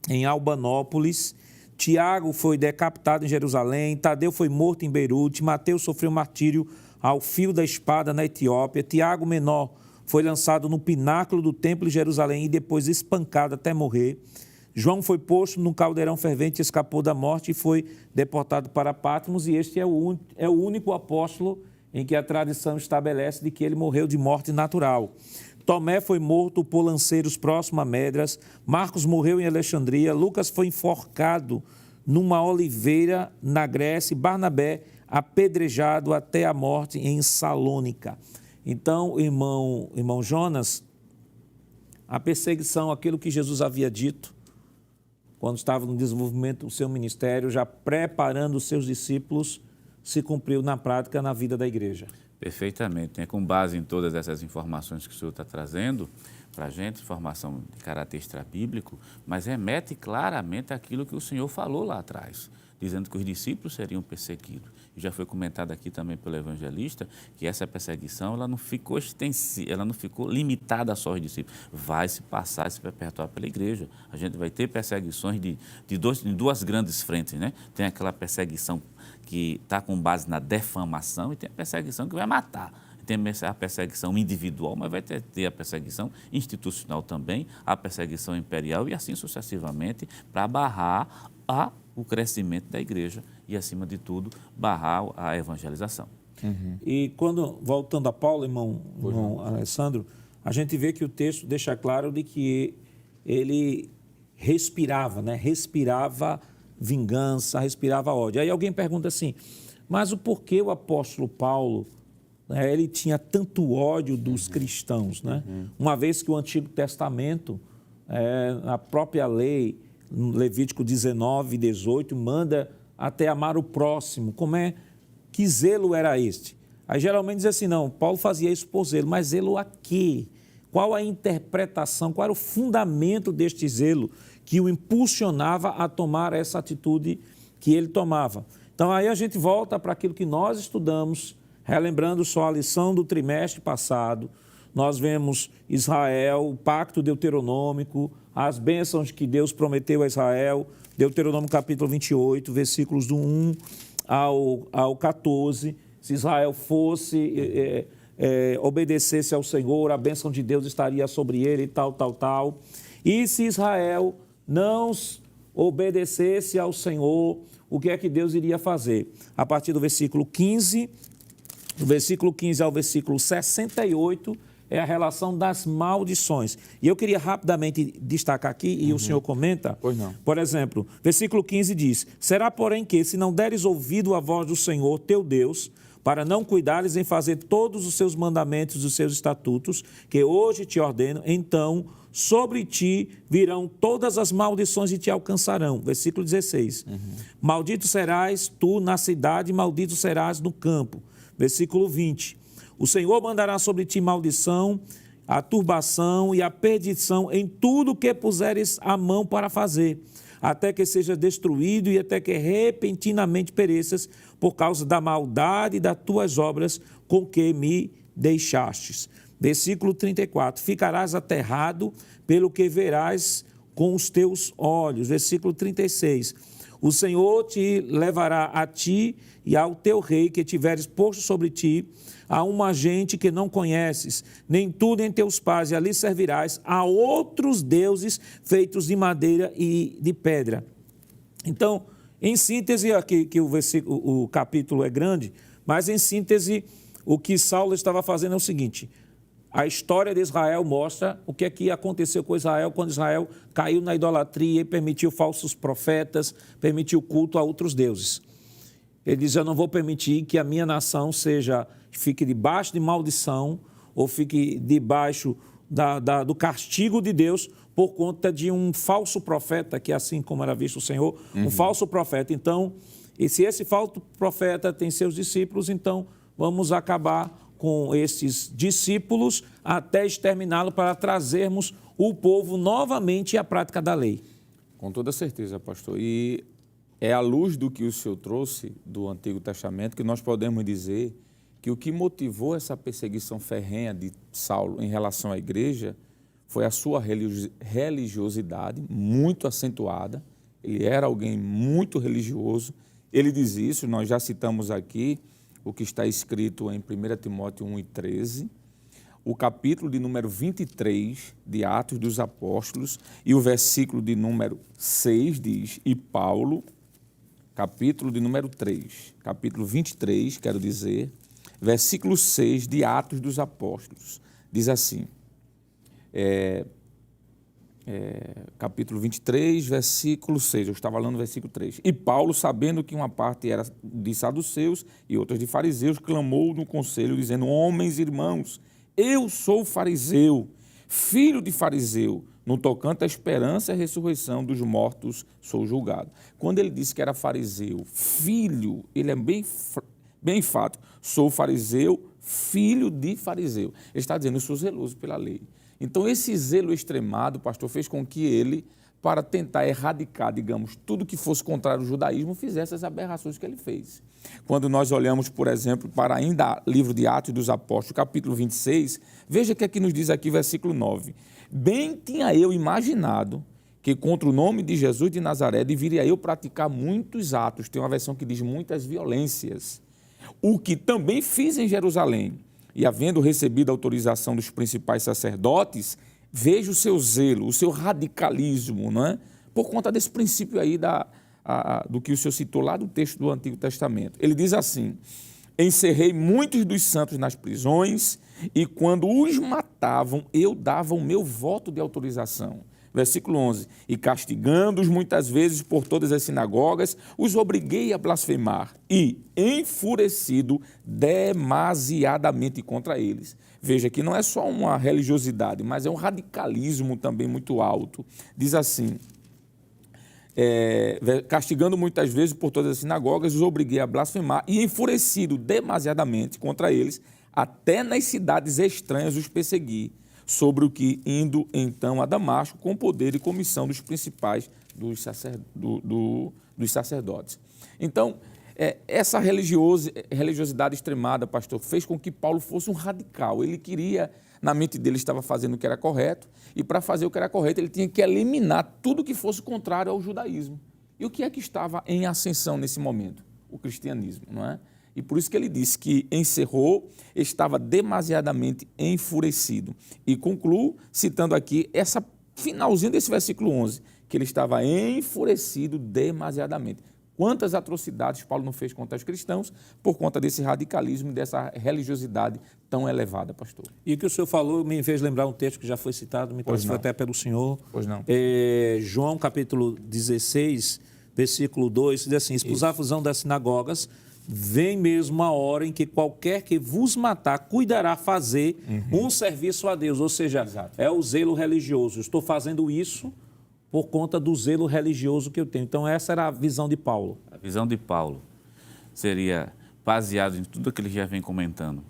em Albanópolis. Tiago foi decapitado em Jerusalém. Tadeu foi morto em Beirute. Mateus sofreu martírio ao fio da espada na Etiópia. Tiago Menor foi lançado no pináculo do templo de Jerusalém e depois espancado até morrer. João foi posto num caldeirão fervente, escapou da morte e foi deportado para Patmos, e este é o único apóstolo em que a tradição estabelece de que ele morreu de morte natural. Tomé foi morto por lanceiros próximo a Medras, Marcos morreu em Alexandria, Lucas foi enforcado numa oliveira na Grécia e Barnabé apedrejado até a morte em Salônica. Então, irmão Jonas, a perseguição, aquilo que Jesus havia dito, quando estava no desenvolvimento do seu ministério, já preparando os seus discípulos, se cumpriu na prática na vida da igreja. Perfeitamente. Com base em todas essas informações que o senhor está trazendo para a gente, informação de caráter extrabíblico, mas remete claramente àquilo que o senhor falou lá atrás, dizendo que os discípulos seriam perseguidos. E já foi comentado aqui também pelo evangelista que essa perseguição ela não ficou extensiva, ela não ficou limitada só aos discípulos. Vai se passar, se perpetuar pela igreja. A gente vai ter perseguições de duas grandes frentes, né? Tem aquela perseguição que está com base na defamação e tem a perseguição que vai matar. Tem a perseguição individual, mas vai ter a perseguição institucional também, a perseguição imperial e assim sucessivamente para barrar o crescimento da igreja e, acima de tudo, barrar a evangelização. Uhum. E voltando a Paulo, irmão Alessandro, a gente vê que o texto deixa claro de que ele respirava, né? Respirava vingança, respirava ódio. Aí alguém pergunta assim, mas o porquê o apóstolo Paulo, né, ele tinha tanto ódio dos cristãos, né? Uma vez que o Antigo Testamento, a própria lei, Levítico 19, 18, manda até amar o próximo. Que zelo era este? Aí geralmente diz assim, não, Paulo fazia isso por zelo, mas zelo a quê? Qual a interpretação, qual era o fundamento deste zelo que o impulsionava a tomar essa atitude que ele tomava? Então aí a gente volta para aquilo que nós estudamos, relembrando só a lição do trimestre passado. Nós vemos Israel, o pacto deuteronômico, as bênçãos que Deus prometeu a Israel, Deuteronômio capítulo 28, versículos do 1 ao 14. Se Israel fosse, obedecesse ao Senhor, a bênção de Deus estaria sobre ele e tal. E se Israel não obedecesse ao Senhor, o que é que Deus iria fazer? A partir do versículo 15, do versículo 15 ao versículo 68, é a relação das maldições. E eu queria rapidamente destacar aqui, e o senhor comenta. Pois não. Por exemplo, versículo 15 diz: será, porém, que, se não deres ouvido à voz do Senhor, teu Deus, para não cuidares em fazer todos os seus mandamentos e os seus estatutos, que hoje te ordeno, então sobre ti virão todas as maldições e te alcançarão. Versículo 16. Maldito serás tu na cidade, maldito serás no campo. Versículo 20. O Senhor mandará sobre ti maldição, a turbação e a perdição em tudo que puseres a mão para fazer, até que seja destruído e até que repentinamente pereças por causa da maldade das tuas obras com que me deixastes. Versículo 34. Ficarás aterrado pelo que verás com os teus olhos. Versículo 36. O Senhor te levará a ti e ao teu rei que tiveres posto sobre ti, a uma gente que não conheces, nem tu nem teus pais, e ali servirás a outros deuses feitos de madeira e de pedra. Então, em síntese, aqui que o capítulo é grande, mas em síntese, o que Saulo estava fazendo é o seguinte: a história de Israel mostra o que é que aconteceu com Israel quando Israel caiu na idolatria e permitiu falsos profetas, permitiu culto a outros deuses. Ele diz: eu não vou permitir que a minha nação fique debaixo de maldição ou fique debaixo do castigo de Deus por conta de um falso profeta, que assim como era visto o Senhor, um falso profeta. Então, e se esse falso profeta tem seus discípulos, então vamos acabar com esses discípulos até exterminá-lo para trazermos o povo novamente à prática da lei. Com toda certeza, pastor. E é à luz do que o senhor trouxe do Antigo Testamento que nós podemos dizer que o que motivou essa perseguição ferrenha de Saulo em relação à igreja foi a sua religiosidade muito acentuada. Ele era alguém muito religioso. Ele diz isso, nós já citamos aqui o que está escrito em 1 Timóteo 1:13, o capítulo de número 23 de Atos dos Apóstolos e o versículo de número 6 diz: e Paulo, capítulo de número 3, capítulo 23, quero dizer, versículo 6 de Atos dos Apóstolos, diz assim, capítulo 23, versículo 6, eu estava lendo o versículo 3. E Paulo, sabendo que uma parte era de saduceus e outras de fariseus, clamou no conselho, dizendo: homens e irmãos, eu sou fariseu, filho de fariseu, no tocante à esperança e à ressurreição dos mortos sou julgado. Quando ele disse que era fariseu, filho, ele é bem enfático, sou fariseu, filho de fariseu. Ele está dizendo: eu sou zeloso pela lei. Então, esse zelo extremado, pastor, fez com que ele, para tentar erradicar, digamos, tudo que fosse contrário ao judaísmo, fizesse as aberrações que ele fez. Quando nós olhamos, por exemplo, para ainda o livro de Atos dos Apóstolos, capítulo 26, veja o que aqui nos diz aqui, versículo 9. Bem tinha eu imaginado que contra o nome de Jesus de Nazaré deveria eu praticar muitos atos, tem uma versão que diz muitas violências, o que também fiz em Jerusalém. E havendo recebido a autorização dos principais sacerdotes, veja o seu zelo, o seu radicalismo, não é? Por conta desse princípio aí do que o senhor citou lá do texto do Antigo Testamento. Ele diz assim: encerrei muitos dos santos nas prisões e quando os matavam, eu dava o meu voto de autorização. Versículo 11, e castigando-os muitas vezes por todas as sinagogas, os obriguei a blasfemar e, enfurecido demasiadamente contra eles. Veja que não é só uma religiosidade, mas é um radicalismo também muito alto. Diz assim, castigando muitas vezes por todas as sinagogas, os obriguei a blasfemar e enfurecido demasiadamente contra eles, até nas cidades estranhas os persegui, sobre o que, indo então a Damasco, com poder e comissão dos principais dos sacerdotes. Então, essa religiosidade extremada, pastor, fez com que Paulo fosse um radical. Ele queria, na mente dele, estava fazendo o que era correto, e para fazer o que era correto, ele tinha que eliminar tudo que fosse contrário ao judaísmo. E o que é que estava em ascensão nesse momento? O cristianismo, não é? E por isso que ele disse que encerrou, estava demasiadamente enfurecido. E concluo citando aqui essa finalzinho desse versículo 11, que ele estava enfurecido demasiadamente. Quantas atrocidades Paulo não fez contra os cristãos por conta desse radicalismo e dessa religiosidade tão elevada, pastor? E o que o senhor falou me fez lembrar um texto que já foi citado, me parece que foi até pelo senhor. Pois não. João, capítulo 16, versículo 2, diz assim: expulsar-vos-ão das sinagogas, vem mesmo a hora em que qualquer que vos matar cuidará fazer um serviço a Deus. Ou seja, Exato. é o zelo religioso. Estou fazendo isso por conta do zelo religioso que eu tenho. Então, essa era a visão de Paulo. A visão de Paulo seria baseada em tudo aquilo que ele já vem comentando.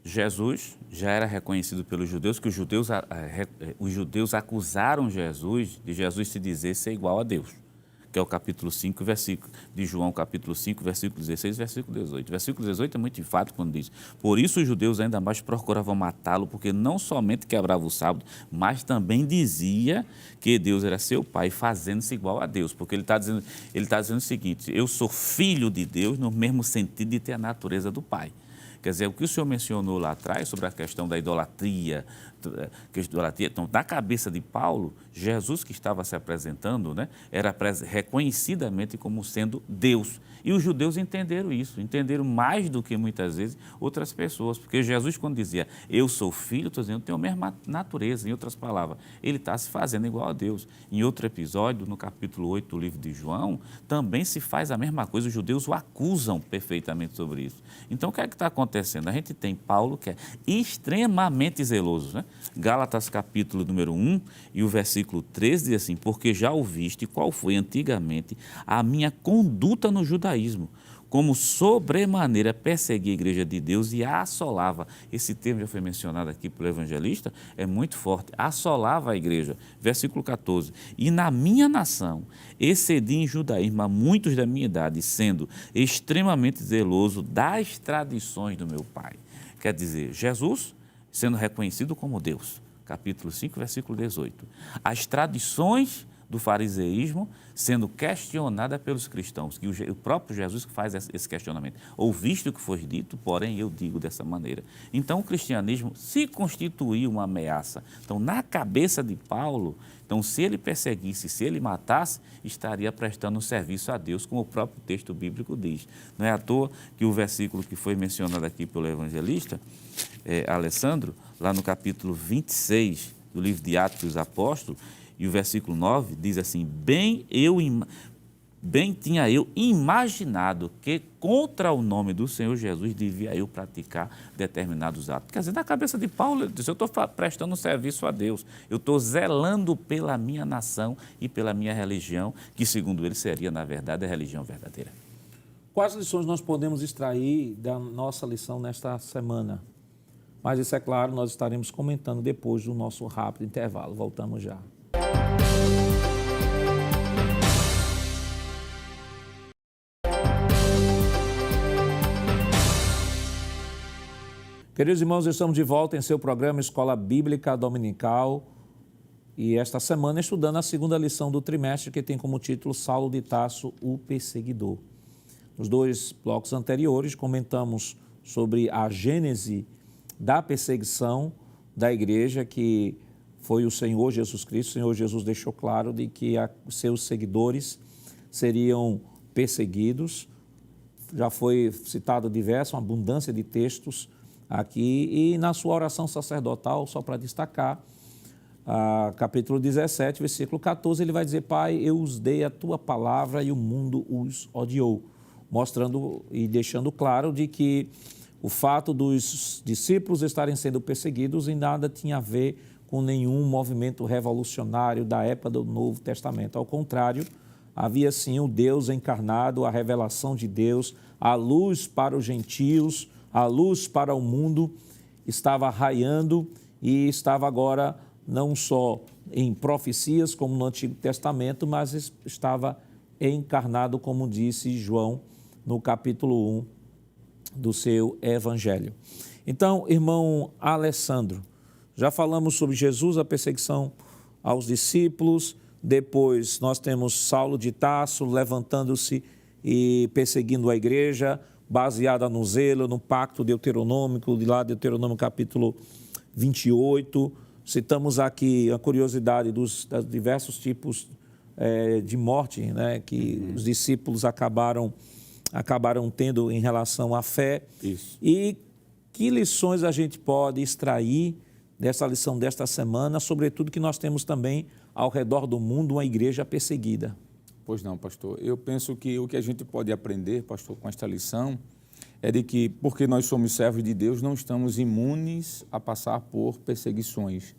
Jesus já era reconhecido pelos judeus, que os judeus acusaram Jesus de Jesus se dizer ser igual a Deus, que é o capítulo 5, versículo de João, capítulo 5, versículo 16, versículo 18. Versículo 18 é muito enfático quando diz: por isso os judeus ainda mais procuravam matá-lo, porque não somente quebrava o sábado, mas também dizia que Deus era seu pai, fazendo-se igual a Deus. Porque ele está dizendo o seguinte: eu sou filho de Deus no mesmo sentido de ter a natureza do pai. Quer dizer, o que o senhor mencionou lá atrás sobre a questão da idolatria, então, na cabeça de Paulo, Jesus que estava se apresentando, né, era reconhecidamente como sendo Deus. E os judeus entenderam isso, entenderam mais do que muitas vezes outras pessoas, porque Jesus, quando dizia, eu sou filho, estou dizendo, eu tenho a mesma natureza, em outras palavras, ele está se fazendo igual a Deus. Em outro episódio, no capítulo 8 do livro de João, também se faz a mesma coisa, os judeus o acusam perfeitamente sobre isso. Então, o que é que está acontecendo? A gente tem Paulo, que é extremamente zeloso, né? Gálatas capítulo número 1 e o versículo 13 diz assim: porque já ouviste qual foi antigamente a minha conduta no judaísmo, como sobremaneira persegui a igreja de Deus e a assolava. Esse termo já foi mencionado aqui pelo evangelista, é muito forte, assolava a igreja. Versículo 14, e na minha nação excedi em judaísmo a muitos da minha idade, sendo extremamente zeloso das tradições do meu pai. Quer dizer, Jesus sendo reconhecido como Deus, capítulo 5, versículo 18. As tradições do fariseísmo sendo questionada pelos cristãos, que o próprio Jesus que faz esse questionamento. Ouviste o que foi dito, porém eu digo dessa maneira. Então o cristianismo se constituiu uma ameaça. Então na cabeça de Paulo, então se ele perseguisse, se ele matasse, estaria prestando um serviço a Deus, como o próprio texto bíblico diz. Não é à toa que o versículo que foi mencionado aqui pelo evangelista, Alessandro, lá no capítulo 26 do livro de Atos dos Apóstolos, e o versículo 9 diz assim: bem tinha eu imaginado que contra o nome do Senhor Jesus devia eu praticar determinados atos. Quer dizer, na cabeça de Paulo, ele diz: eu estou prestando um serviço a Deus, eu estou zelando pela minha nação e pela minha religião, que segundo ele seria, na verdade, a religião verdadeira. Quais lições nós podemos extrair da nossa lição nesta semana? Mas isso, é claro, nós estaremos comentando depois do nosso rápido intervalo. Voltamos já. Queridos irmãos, estamos de volta em seu programa Escola Bíblica Dominical e esta semana estudando a segunda lição do trimestre, que tem como título Saulo de Tarso, o Perseguidor. Nos dois blocos anteriores comentamos sobre a gênese da perseguição da igreja, que foi o Senhor Jesus Cristo. O Senhor Jesus deixou claro de que seus seguidores seriam perseguidos. Já foi citado uma abundância de textos aqui, e na sua oração sacerdotal, só para destacar, capítulo 17, versículo 14, ele vai dizer: Pai, eu os dei a tua palavra e o mundo os odiou, mostrando e deixando claro de que o fato dos discípulos estarem sendo perseguidos em nada tinha a ver com nenhum movimento revolucionário da época do Novo Testamento. Ao contrário, havia sim o Deus encarnado, a revelação de Deus, a luz para os gentios, a luz para o mundo, estava raiando e estava agora não só em profecias, como no Antigo Testamento, mas estava encarnado, como disse João no capítulo 1 do seu Evangelho. Então, irmão Alessandro, já falamos sobre Jesus, a perseguição aos discípulos, depois nós temos Saulo de Tarso levantando-se e perseguindo a igreja, baseada no zelo, no pacto deuteronômico, de lá Deuteronômio capítulo 28. Citamos aqui a curiosidade dos diversos tipos de morte, né, que os discípulos acabaram tendo em relação à fé. Isso. E que lições a gente pode extrair dessa lição desta semana, sobretudo que nós temos também ao redor do mundo uma igreja perseguida? Pois não, pastor. Eu penso que o que a gente pode aprender, pastor, com esta lição é de que, porque nós somos servos de Deus, não estamos imunes a passar por perseguições.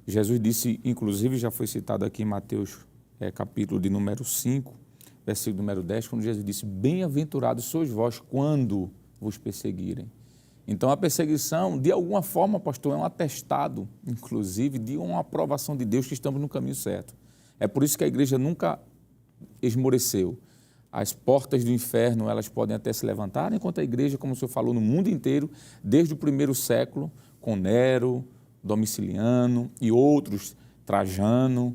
Jesus disse, inclusive já foi citado aqui em Mateus, capítulo de número 5, versículo número 10, quando Jesus disse: bem-aventurados sois vós quando vos perseguirem. Então, a perseguição, de alguma forma, pastor, é um atestado, inclusive, de uma aprovação de Deus que estamos no caminho certo. É por isso que a igreja nunca esmoreceu. As portas do inferno, elas podem até se levantar, enquanto a igreja, como o senhor falou, no mundo inteiro, desde o primeiro século, com Nero, Domiciliano e outros, Trajano,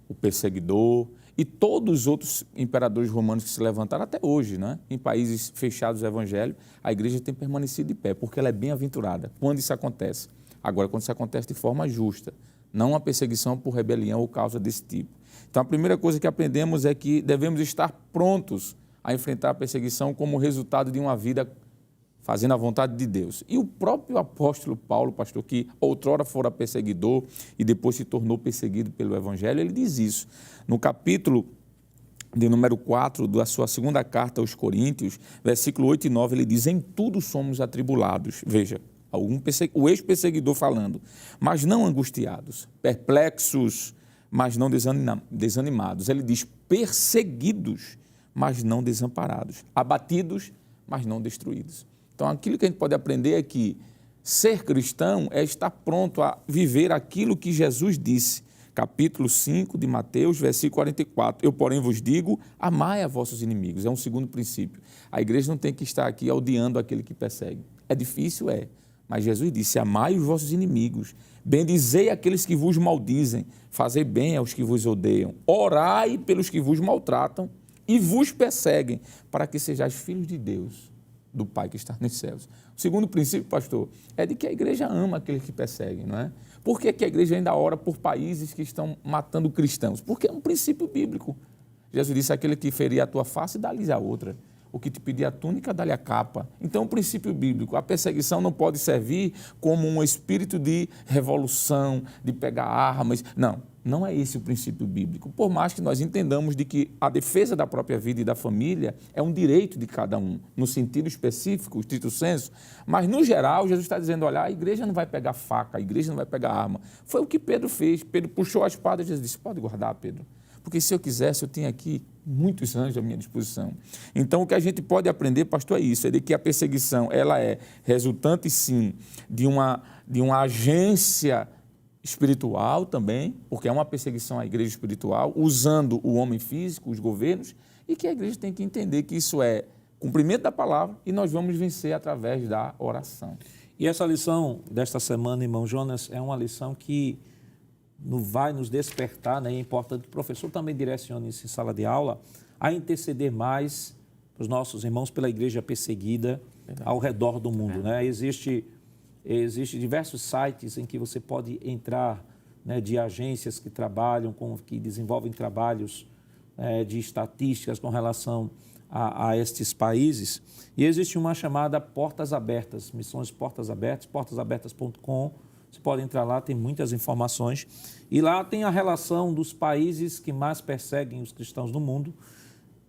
o perseguidor, e todos os outros imperadores romanos que se levantaram até hoje, né? Em países fechados ao evangelho, a igreja tem permanecido de pé, porque ela é bem-aventurada. Quando isso acontece? Agora, quando isso acontece de forma justa, não uma perseguição por rebelião ou causa desse tipo. Então, a primeira coisa que aprendemos é que devemos estar prontos a enfrentar a perseguição como resultado de uma vida fazendo a vontade de Deus. E o próprio apóstolo Paulo, pastor, que outrora fora perseguidor e depois se tornou perseguido pelo evangelho, ele diz isso. No capítulo de número 4 da sua segunda carta aos Coríntios, versículo 8 e 9, ele diz: em tudo somos atribulados. Veja, o ex-perseguidor falando, mas não angustiados, perplexos, mas não desanimados. Ele diz: perseguidos, mas não desamparados, abatidos, mas não destruídos. Então, aquilo que a gente pode aprender é que ser cristão é estar pronto a viver aquilo que Jesus disse. Capítulo 5 de Mateus, versículo 44. Eu, porém, vos digo, amai a vossos inimigos. É um segundo princípio. A igreja não tem que estar aqui odiando aquele que persegue. É difícil, é. Mas Jesus disse: amai os vossos inimigos, bendizei aqueles que vos maldizem, fazei bem aos que vos odeiam, orai pelos que vos maltratam e vos perseguem, para que sejais filhos de Deus, do Pai que está nos céus. O segundo princípio, pastor, é de que a igreja ama aqueles que perseguem, não é? Por que a igreja ainda ora por países que estão matando cristãos? Porque é um princípio bíblico. Jesus disse: aquele que ferir a tua face, dá-lhes a outra. O que te pedir a túnica, dá-lhe a capa. Então, é um princípio bíblico. A perseguição não pode servir como um espírito de revolução, de pegar armas. Não é esse o princípio bíblico. Por mais que nós entendamos de que a defesa da própria vida e da família é um direito de cada um, no sentido específico, estrito senso, mas, no geral, Jesus está dizendo: olha, a igreja não vai pegar faca, a igreja não vai pegar arma. Foi o que Pedro fez. Pedro puxou a espada e Jesus disse: pode guardar, Pedro, porque se eu quisesse, eu tinha aqui muitos anjos à minha disposição. Então, o que a gente pode aprender, pastor, é isso, é de que a perseguição, ela é resultante, sim, de uma agência espiritual também, porque é uma perseguição à igreja espiritual, usando o homem físico, os governos, e que a igreja tem que entender que isso é cumprimento da palavra e nós vamos vencer através da oração. E essa lição desta semana, irmão Jonas, é uma lição que vai nos despertar, né? É importante que o professor também direcione isso em sala de aula, a interceder mais para os nossos irmãos pela igreja perseguida ao redor do mundo, né? Existe diversos sites em que você pode entrar, né, de agências que trabalham, que desenvolvem trabalhos de estatísticas com relação a estes países. E existe uma chamada Portas Abertas, Missões Portas Abertas, portasabertas.com. Você pode entrar lá, tem muitas informações. E lá tem a relação dos países que mais perseguem os cristãos no mundo.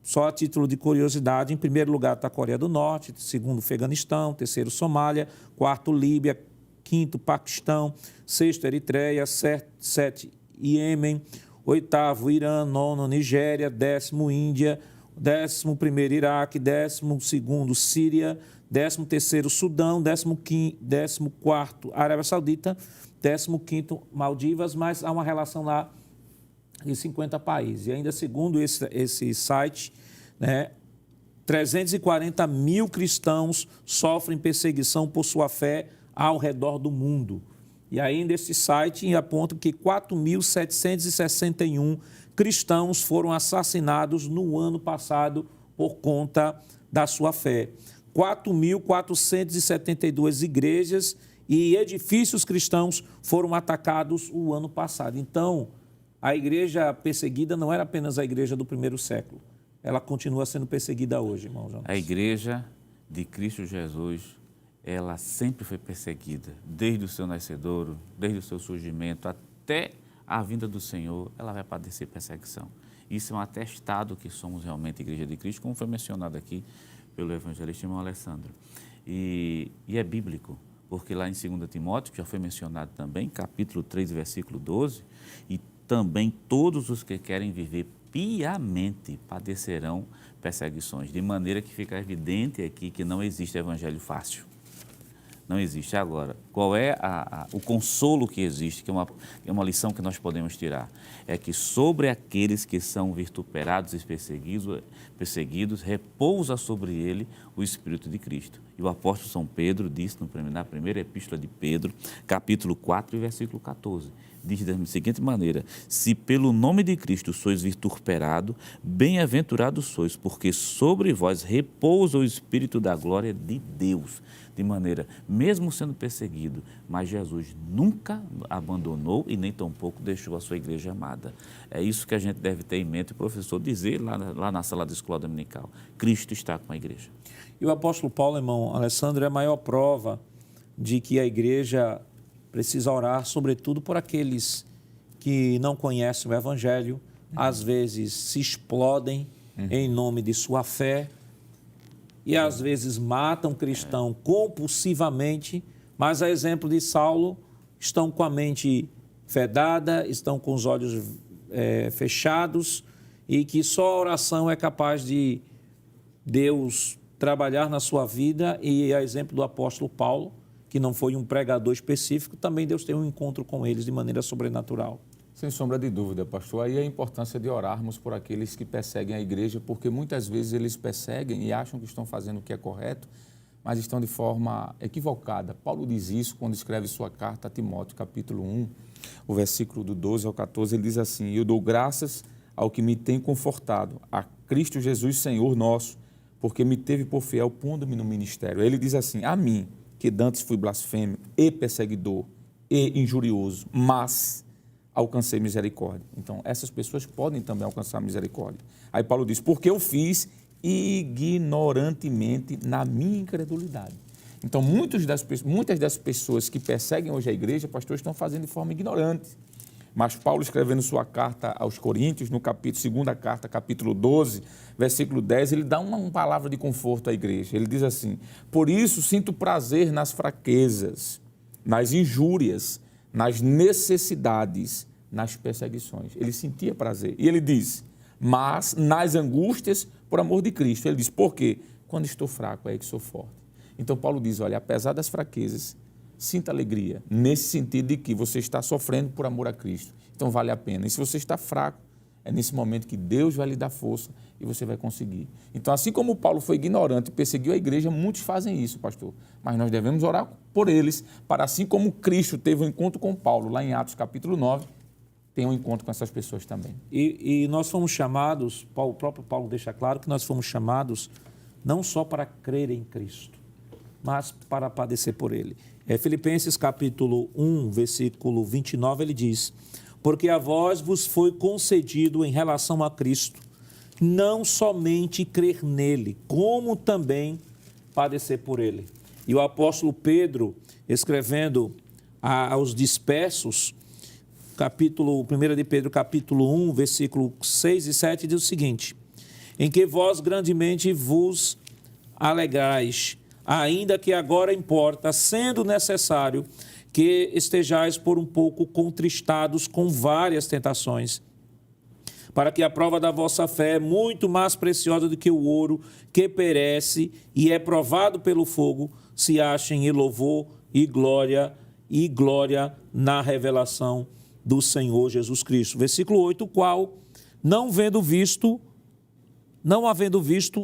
Só a título de curiosidade, em primeiro lugar está a Coreia do Norte, segundo, Afeganistão, terceiro, Somália, quarto, Líbia, quinto, Paquistão, sexto, Eritreia, sete, Iêmen, 8º Irã, 9º Nigéria, 10º Índia, 11º Iraque, 12º Síria, 13º Sudão, 14º Arábia Saudita, 15º Maldivas, mas há uma relação lá de 50 países. E ainda segundo esse site, né, 340 mil cristãos sofrem perseguição por sua fé ao redor do mundo. E ainda esse site aponta que 4.761 cristãos foram assassinados no ano passado por conta da sua fé. 4.472 igrejas e edifícios cristãos foram atacados o ano passado. Então, a igreja perseguida não era apenas a igreja do primeiro século. Ela continua sendo perseguida hoje, irmão Jonas. A igreja de Cristo Jesus, ela sempre foi perseguida, desde o seu nascedouro, desde o seu surgimento, até a vinda do Senhor, ela vai padecer perseguição. Isso é um atestado que somos realmente a igreja de Cristo, como foi mencionado aqui pelo evangelista irmão Alessandro. E é bíblico, porque lá em 2 Timóteo, que já foi mencionado também, capítulo 3, versículo 12, e também todos os que querem viver piamente padecerão perseguições, de maneira que fica evidente aqui que não existe evangelho fácil. Não existe. Agora, qual é o consolo que existe, que é uma lição que nós podemos tirar? É que sobre aqueles que são vituperados e perseguidos, repousa sobre ele o Espírito de Cristo. E o apóstolo São Pedro disse na primeira epístola de Pedro, capítulo 4, versículo 14, diz da seguinte maneira: se pelo nome de Cristo sois vituperados, bem-aventurados sois, porque sobre vós repousa o Espírito da glória de Deus. De maneira, mesmo sendo perseguido, mas Jesus nunca abandonou e nem tampouco deixou a sua igreja amada. É isso que a gente deve ter em mente, o professor dizer lá na sala de escola dominical: Cristo está com a igreja. E o apóstolo Paulo, irmão Alessandro, é a maior prova de que a igreja precisa orar, sobretudo por aqueles que não conhecem o evangelho, às vezes se explodem em nome de sua fé, e às vezes matam cristão compulsivamente, mas a exemplo de Saulo, estão com a mente vedada, estão com os olhos fechados, e que só a oração é capaz de Deus trabalhar na sua vida. E a exemplo do apóstolo Paulo, que não foi um pregador específico, também Deus tem um encontro com eles de maneira sobrenatural. Sem sombra de dúvida, pastor. Aí a importância de orarmos por aqueles que perseguem a igreja, porque muitas vezes eles perseguem e acham que estão fazendo o que é correto, mas estão de forma equivocada. Paulo diz isso quando escreve sua carta a Timóteo, capítulo 1, o versículo do 12 ao 14, ele diz assim: eu dou graças ao que me tem confortado, a Cristo Jesus, Senhor nosso, porque me teve por fiel, pondo-me no ministério. Ele diz assim: a mim, que dantes fui blasfêmio e perseguidor e injurioso, mas alcancei misericórdia. Então, essas pessoas podem também alcançar misericórdia. Aí Paulo diz: porque eu fiz ignorantemente na minha incredulidade. Então, muitas das pessoas que perseguem hoje a igreja, pastor, estão fazendo de forma ignorante. Mas Paulo, escrevendo sua carta aos Coríntios, no segunda carta, capítulo 12, versículo 10, ele dá uma palavra de conforto à igreja. Ele diz assim: por isso sinto prazer nas fraquezas, nas injúrias, nas necessidades, nas perseguições. Ele sentia prazer. E ele diz: mas nas angústias por amor de Cristo. Ele diz: por quê? Quando estou fraco, é aí que sou forte. Então Paulo diz: olha, apesar das fraquezas, sinta alegria, nesse sentido de que você está sofrendo por amor a Cristo. Então vale a pena. E se você está fraco, é nesse momento que Deus vai lhe dar força e você vai conseguir. Então, assim como Paulo foi ignorante e perseguiu a igreja, muitos fazem isso, pastor. Mas nós devemos orar por eles, para assim como Cristo teve um encontro com Paulo, lá em Atos capítulo 9, ter um encontro com essas pessoas também. E nós fomos chamados, o próprio Paulo deixa claro que nós fomos chamados não só para crer em Cristo, mas para padecer por Ele. Filipenses capítulo 1, versículo 29, ele diz: porque a vós vos foi concedido em relação a Cristo, não somente crer nele, como também padecer por ele. E o apóstolo Pedro, escrevendo aos dispersos, 1 de Pedro capítulo 1, versículo 6 e 7, diz o seguinte: em que vós grandemente vos alegrais, ainda que agora importa, sendo necessário, que estejais por um pouco contristados com várias tentações, para que a prova da vossa fé, muito mais preciosa do que o ouro, que perece e é provado pelo fogo, se achem em louvor e glória na revelação do Senhor Jesus Cristo. Versículo 8, o qual, não havendo visto,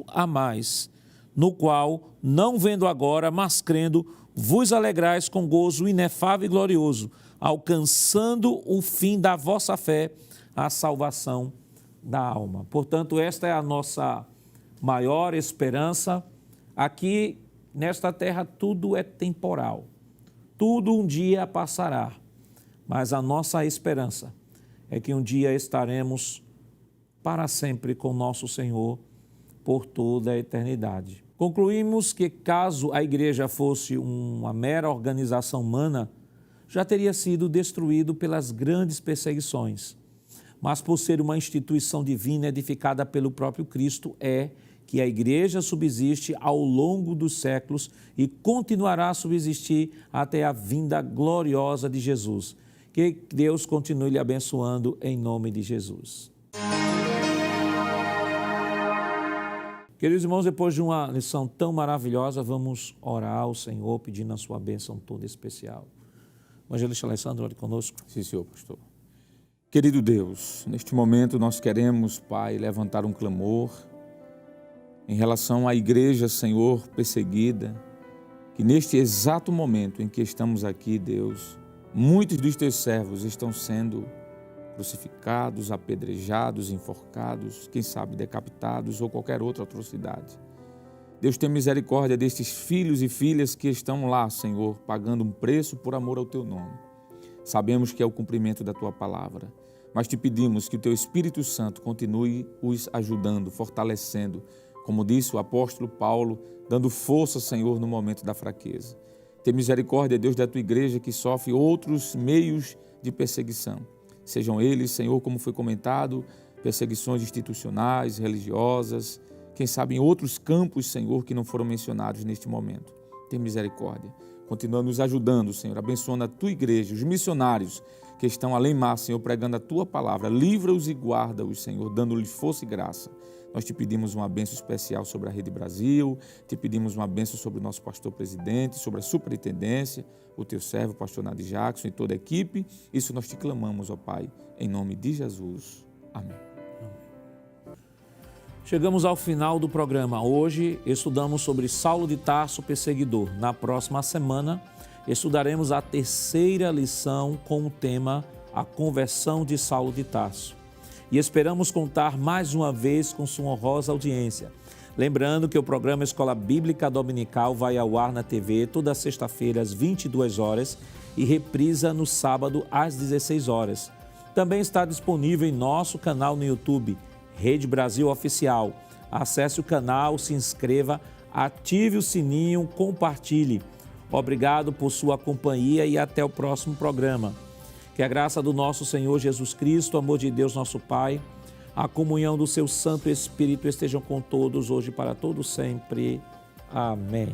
amais, no qual, não vendo agora, mas crendo, vos alegrais com gozo inefável e glorioso, alcançando o fim da vossa fé, a salvação da alma. Portanto, esta é a nossa maior esperança. Aqui, nesta terra, tudo é temporal. Tudo um dia passará. Mas a nossa esperança é que um dia estaremos para sempre com nosso Senhor por toda a eternidade. Concluímos que, caso a igreja fosse uma mera organização humana, já teria sido destruído pelas grandes perseguições. Mas por ser uma instituição divina edificada pelo próprio Cristo, é que a igreja subsiste ao longo dos séculos e continuará a subsistir até a vinda gloriosa de Jesus. Que Deus continue lhe abençoando em nome de Jesus. Queridos irmãos, depois de uma lição tão maravilhosa, vamos orar ao Senhor pedindo a sua bênção toda especial. Evangelista Alessandro, ore conosco. Sim, senhor pastor. Querido Deus, neste momento nós queremos, Pai, levantar um clamor em relação à igreja, Senhor, perseguida, que neste exato momento em que estamos aqui, Deus, muitos dos teus servos estão sendo crucificados, apedrejados, enforcados, quem sabe decapitados ou qualquer outra atrocidade. Deus, tem misericórdia destes filhos e filhas que estão lá, Senhor, pagando um preço por amor ao teu nome. Sabemos que é o cumprimento da tua palavra, mas te pedimos que o teu Espírito Santo continue os ajudando, fortalecendo, como disse o apóstolo Paulo, dando força, Senhor, no momento da fraqueza. Tem misericórdia, Deus, da tua igreja que sofre outros meios de perseguição. Sejam eles, Senhor, como foi comentado, perseguições institucionais, religiosas, quem sabe em outros campos, Senhor, que não foram mencionados neste momento. Tem misericórdia. Continua nos ajudando, Senhor, abençoando a tua igreja, os missionários que estão além mar, Senhor, pregando a tua palavra. Livra-os e guarda-os, Senhor, dando-lhes força e graça. Nós te pedimos uma bênção especial sobre a Rede Brasil, te pedimos uma bênção sobre o nosso pastor presidente, sobre a superintendência, o teu servo, o pastor Nadi Jackson e toda a equipe. Isso nós te clamamos, ó Pai, em nome de Jesus. Amém. Chegamos ao final do programa. Hoje estudamos sobre Saulo de Tarso, perseguidor. Na próxima semana, estudaremos a terceira lição com o tema A Conversão de Saulo de Tarso. E esperamos contar mais uma vez com sua honrosa audiência. Lembrando que o programa Escola Bíblica Dominical vai ao ar na TV toda sexta-feira às 22 horas e reprisa no sábado às 16 horas. Também está disponível em nosso canal no YouTube, Rede Brasil Oficial. Acesse o canal, se inscreva, ative o sininho, compartilhe. Obrigado por sua companhia e até o próximo programa. Que a graça do nosso Senhor Jesus Cristo, o amor de Deus nosso Pai, a comunhão do seu Santo Espírito estejam com todos hoje e para todos sempre. Amém.